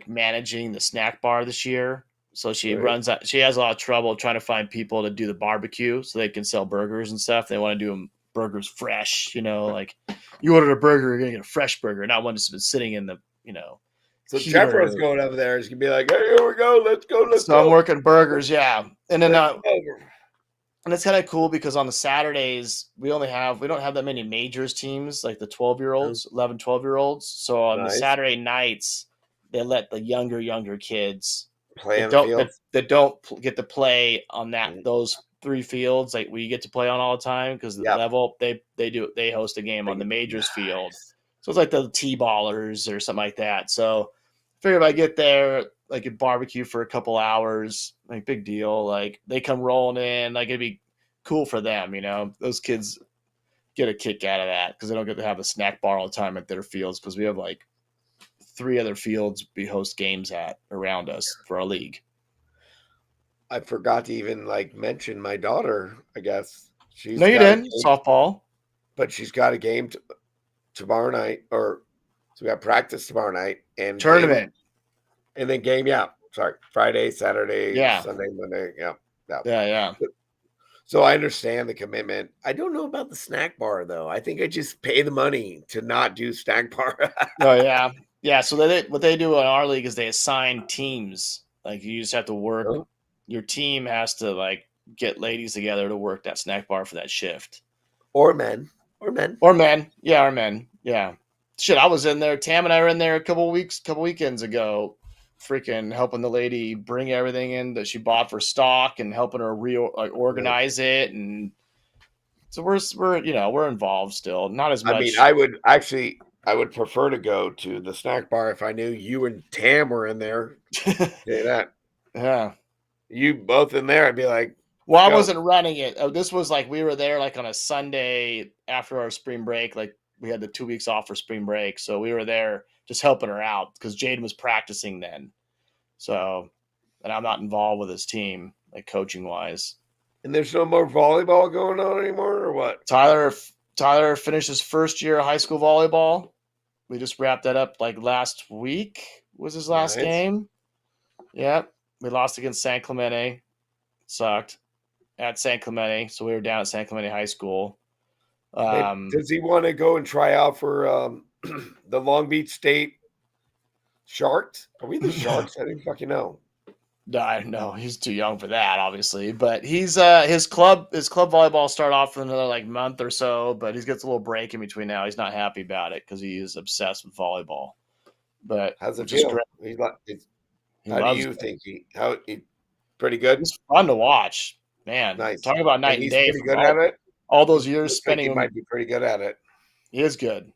managing the snack bar this year. So she she has a lot of trouble trying to find people to do the barbecue so they can sell burgers and stuff. They want to do them burgers fresh, like you ordered a burger, you're gonna get a fresh burger, not one that's been sitting in the, So Jeffro's going over there. He's gonna be like, "Hey, here we go. Let's go. So I'm working burgers, yeah. And then and it's kind of cool because on the Saturdays we don't have that many majors teams, like the 12-year-olds, 11, 12-year-olds. So on the Saturday nights, they let the younger kids play on the fields that don't get to play on those 3 fields like we get to play on all the time, because the level they host a game on the majors field. So it's like the T-ballers or something like that. So I figured if I get there, like, could barbecue for a couple hours, like, big deal. Like, they come rolling in, like, it'd be cool for them, Those kids get a kick out of that because they don't get to have a snack bar all the time at their fields, because we have like 3 other fields we host games at around us for our league. I forgot to even mention my daughter. I guess no, you didn't. Softball, but she's got a game tomorrow night, so we got practice tomorrow night and tournament, and then game. Yeah, sorry, Friday, Saturday, Sunday, Monday. Yeah. So I understand the commitment. I don't know about the snack bar though. I think I just pay the money to not do snack bar. Oh yeah. So what they do in our league is they assign teams. Like, you just have to work. Oh. Your team has to get ladies together to work that snack bar for that shift, or men. Yeah, our men. Yeah. Shit, I was in there. Tam and I were in there a couple weekends ago, freaking helping the lady bring everything in that she bought for stock and helping her organize it. And so we're involved still, not as I mean, much. I would prefer to go to the snack bar if I knew you and Tam were in there. Say that. Yeah. You both in there, I'd be like, Well, let's I go. wasn't running it. This was like we were there like on a Sunday after our spring break. Like we had the 2 weeks off for spring break, so we were there just helping her out because Jaden was practicing then. So, and I'm not involved with his team, like coaching wise. And there's no more volleyball going on anymore, or what? Tyler finished his first year of high school volleyball. We just wrapped that up like last week was his last Nice. game. Yep. We lost against San Clemente. Sucked at San Clemente. So we were down at San Clemente High School. Does he want to go and try out for the Long Beach State Sharks? Are we the Sharks? I didn't fucking know. No, he's too young for that, obviously. But he's his club volleyball start off in another like month or so, but he gets a little break in between now. He's not happy about it because he is obsessed with volleyball. But How's it which is feel? great. He How do loves you it. think he pretty good? He's fun to watch. Man, Nice. talking about And night and he's day pretty from good at it. all those years Looks like spending he him. might be pretty good at it. He is good.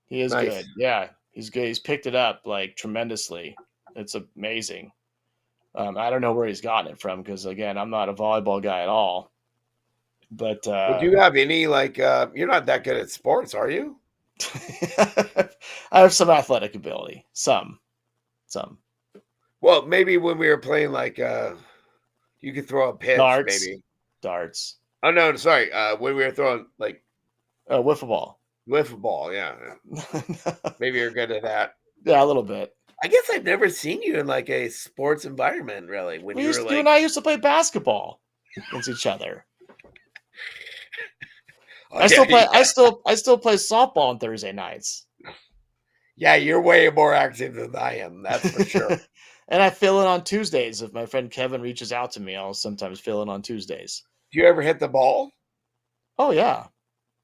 He is Nice. good. Yeah, he's good. He's picked it up like tremendously. It's amazing. I don't know where he's gotten it from because again, I'm not a volleyball guy at all. But Would you have any like you're not that good at sports, are you? I have some athletic ability. Some. Well, maybe when we were playing like you could throw a pitch, Darts. maybe. Darts. Oh no, sorry. When we were throwing like Wiffle ball. wiffle ball, yeah. Maybe you're good at that. Yeah, a little bit. I guess I've never seen you in like a sports environment, really. When you were You like, and I used to play basketball against each other. oh, I still play. yeah. I still play softball on Thursday nights. Yeah, you're way more active than I am. That's for sure. And I fill in on Tuesdays. If my friend Kevin reaches out to me, I'll sometimes fill in on Tuesdays. Do you ever hit the ball? Oh yeah,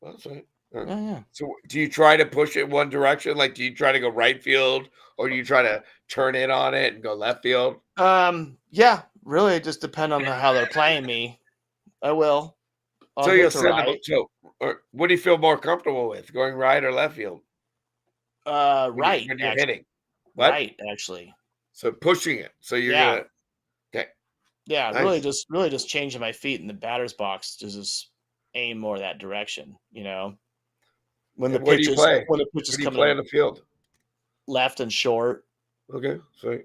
That's right. yeah. So, do you try to push it one direction? Like, do you try to go right field, or do you try to turn in on it and go left field? Yeah. Really, just depend on how they're playing me. I will. I'll So get you'll to send them. right. So, or what do you feel more comfortable with, going right or left field? Right. When you're Actually, hitting, what? right. Actually, So pushing it. So you're yeah. gonna. Okay. Yeah. Nice. Really just changing my feet in the batter's box to just aim more that direction. When the And where do pitch you is play? when the pitch Where is do you coming play in on the field? left and short. Okay. So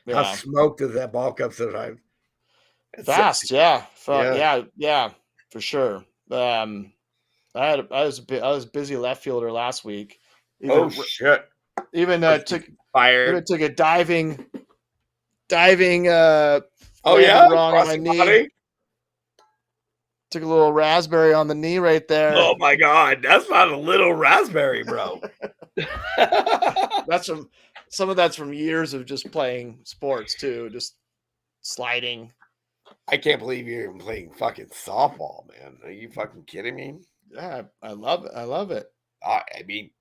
how Yeah. smoked does that ball come sometimes? It's, Fast. Yeah. yeah. Yeah. For sure. I was busy left fielder last week. Oh shit. Even Must be fired. took a diving Oh landed yeah, wrong on across my the knee. body. Took a little raspberry on the knee right there. Oh my god, that's not a little raspberry, bro. That's some of that's from years of just playing sports too, just sliding. I can't believe you're even playing fucking softball, man. Are you fucking kidding me? Yeah, I love it. I love it. I mean,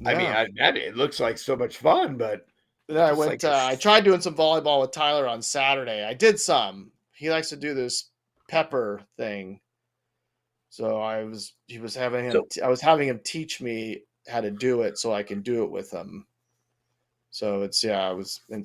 Yeah. I imagine it looks like so much fun, but Then I just went. like I tried doing some volleyball with Tyler on Saturday. I did some. He likes to do this pepper thing. So I was having him. so I was having him teach me how to do it, so I can do it with him. So it's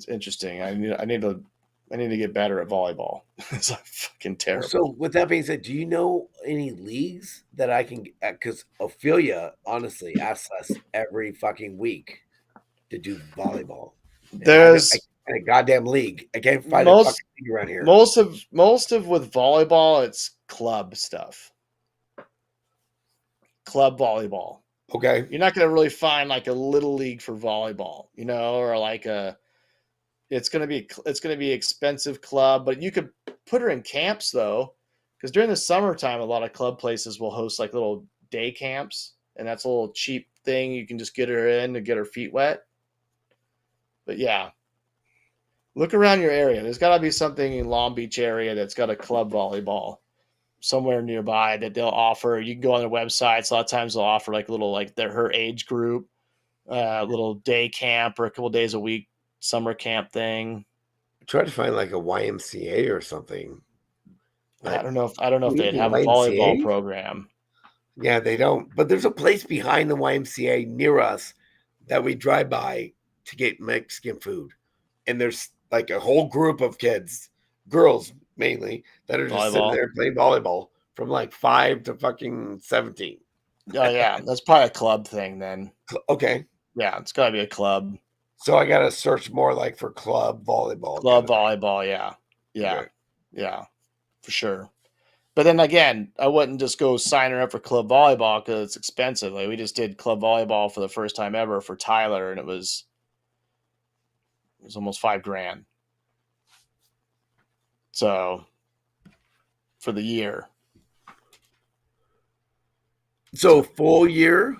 interesting. I need to get better at volleyball. It's fucking terrible. so with that being said, do you know any leagues that I can? Because Ophelia honestly asks us every fucking week to do volleyball. And There's I a goddamn league. I can't find a most fucking league around here. most of with volleyball, it's club stuff. Club volleyball. Okay. You're not going to really find like a little league for volleyball, or like it's going to be expensive club, but you could put her in camps though, because during the summertime, a lot of club places will host like little day camps, and that's a little cheap thing. You can just get her in to get her feet wet. But yeah, look around your area. There's got to be something in Long Beach area that's got a club volleyball somewhere nearby that they'll offer. You can go on their websites. A lot of times they'll offer like a little, like her age group, little day camp or a couple days a week summer camp thing. Try to find like a YMCA or something. I don't know if they'd Even have a volleyball YMCA? program. Yeah, they don't. But there's a place behind the YMCA near us that we drive by to get Mexican food. And there's like a whole group of kids, girls mainly, that are just sitting Volleyball. there playing volleyball from like 5 to fucking 17. Oh yeah, that's probably a club thing then. Okay. Yeah, it's got to be a club. So I got to search more like for club volleyball kind Club of thing. volleyball, yeah. Yeah. Okay. Yeah. For sure. But then again, I wouldn't just go sign her up for club volleyball because it's expensive. Like we just did club volleyball for the first time ever for Tyler, and it was almost $5,000. So for the year, So full year?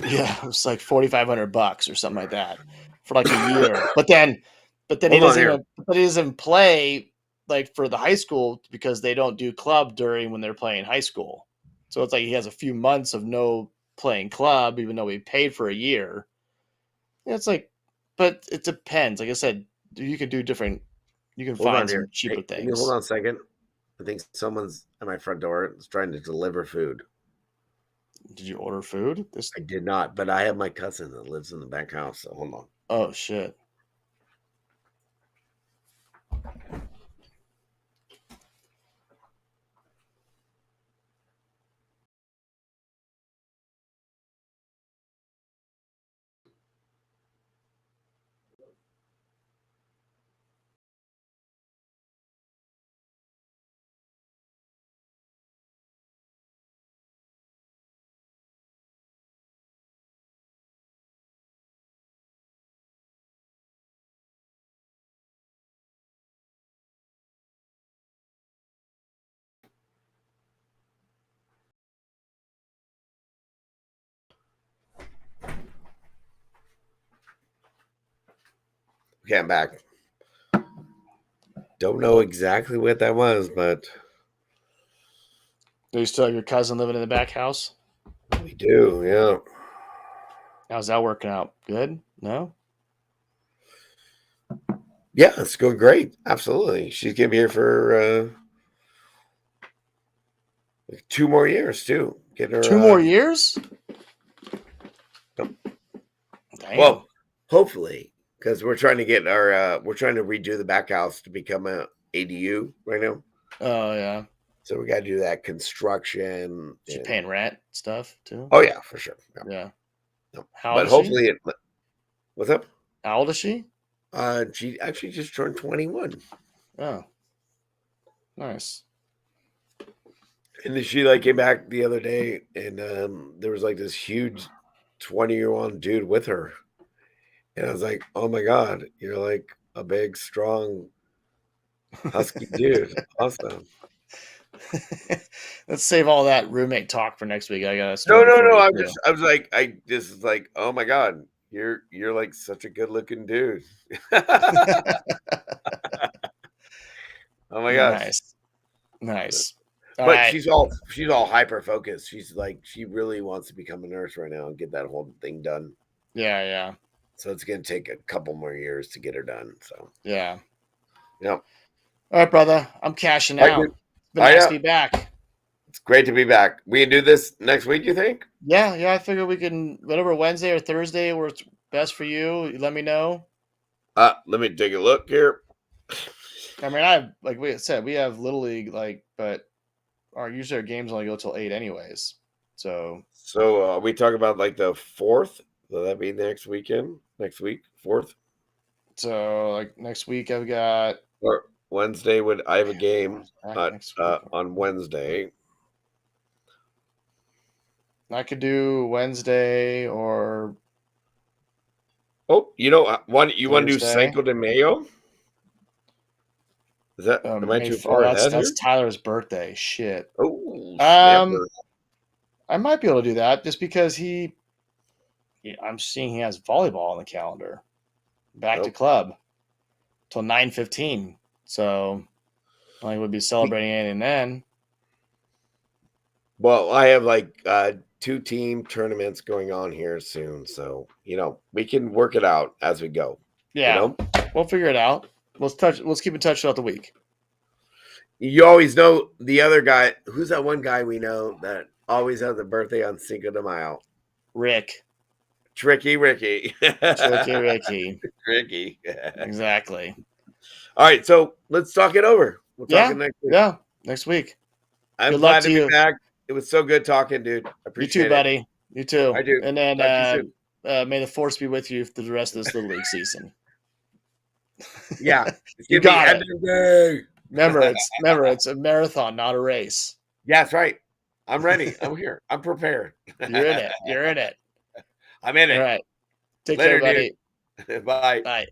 yeah, it was like $4,500 or something like that for like a year. But then he Hold on doesn't here. even, but he doesn't play like for the high school because they don't do club during when they're playing high school. So it's like he has a few months of no playing club, even though we paid for a year. Yeah, it's like, but it depends. Like I said, you can do different. You can Hold on find here. some cheaper Hey, can you hold things. on a second? I think someone's at my front door is trying to deliver food. Did you order food? This. I did not, but I have my cousin that lives in the back house. So hold on. Oh shit. Okay, I'm back. Don't know exactly what that was, but Do you still have your cousin living in the back house? we do. Yeah. How's that working out? Good? No? Yeah, it's going great. Absolutely. She's gonna be here for like 2 more years too. Get her 2 more years? Yep. Damn. Well, hopefully, because we're trying to get our we're trying to redo the back house to become a ADU right now. Oh yeah. So we got to do that construction. She And, paying rent stuff too? oh yeah, for sure. Yeah. Yeah. No. How old But is she? hopefully it. What's up? How old is she? She actually just turned 21, Oh. Nice. and then she like came back the other day, and there was like this huge 20-year-old dude with her, and I was like, "Oh my god, you're like a big, strong, husky dude. Awesome." Let's save all that roommate talk for next week. I got a No, story no, for no. you I'm too. just, I was like, I just was like, oh my god, you're like such a good looking dude. Oh my gosh. Nice. Nice. All But right. she's all hyper focused. She's like she really wants to become a nurse right now and get that whole thing done. Yeah, yeah. So it's gonna take a couple more years to get her done. So Yeah. yeah. All right, brother. I'm cashing All right, out. dude. It's been Oh nice yeah. to be back. It's great to be back. We can do this next week, you think? Yeah, yeah. I figure we can whatever Wednesday or Thursday works best for you. You let me know. Let me take a look here. I mean, I have like we said, we have little league but usually our games only go till 8 anyways. So So we talk about like the 4th. Will that be next weekend? Next week, 4th? like next week I've got Or Wednesday would I have a game back next week. on Wednesday. I could do Wednesday or Oh, you know, you want to do Thursday. Cinco de Mayo? Is that am I too far ahead That's here? Tyler's birthday. Shit. Oh, Um, snapper! I might be able to do that just because I'm seeing he has volleyball on the calendar. Back to Oh, club till 9:15. So I would be celebrating anything then. well, I have like 2 team tournaments going on here soon, so we can work it out as we go. Yeah, You know, we'll figure it out. Let's keep in touch throughout the week. you always know the other guy. Who's that one guy we know that always has a birthday on Cinco de Mayo? Rick. Tricky Ricky. Tricky Ricky. Ricky. Exactly. All right, so let's talk it over. We'll talk Yeah. it next week. Yeah. Next week. I'm Good luck glad to to be you. back. It was so good talking, dude. You Appreciate too, it. buddy. You too. I do. And then Talk to you soon. may the force be with you through the rest of this Little League season. Yeah. It's You gonna be got end it. of day. Remember, it's a marathon, not a race. Yeah, that's right. I'm ready. I'm here. I'm prepared. You're in it. You're in it. I'm in All it. right. Take Later, care, buddy. dude. Bye. Bye.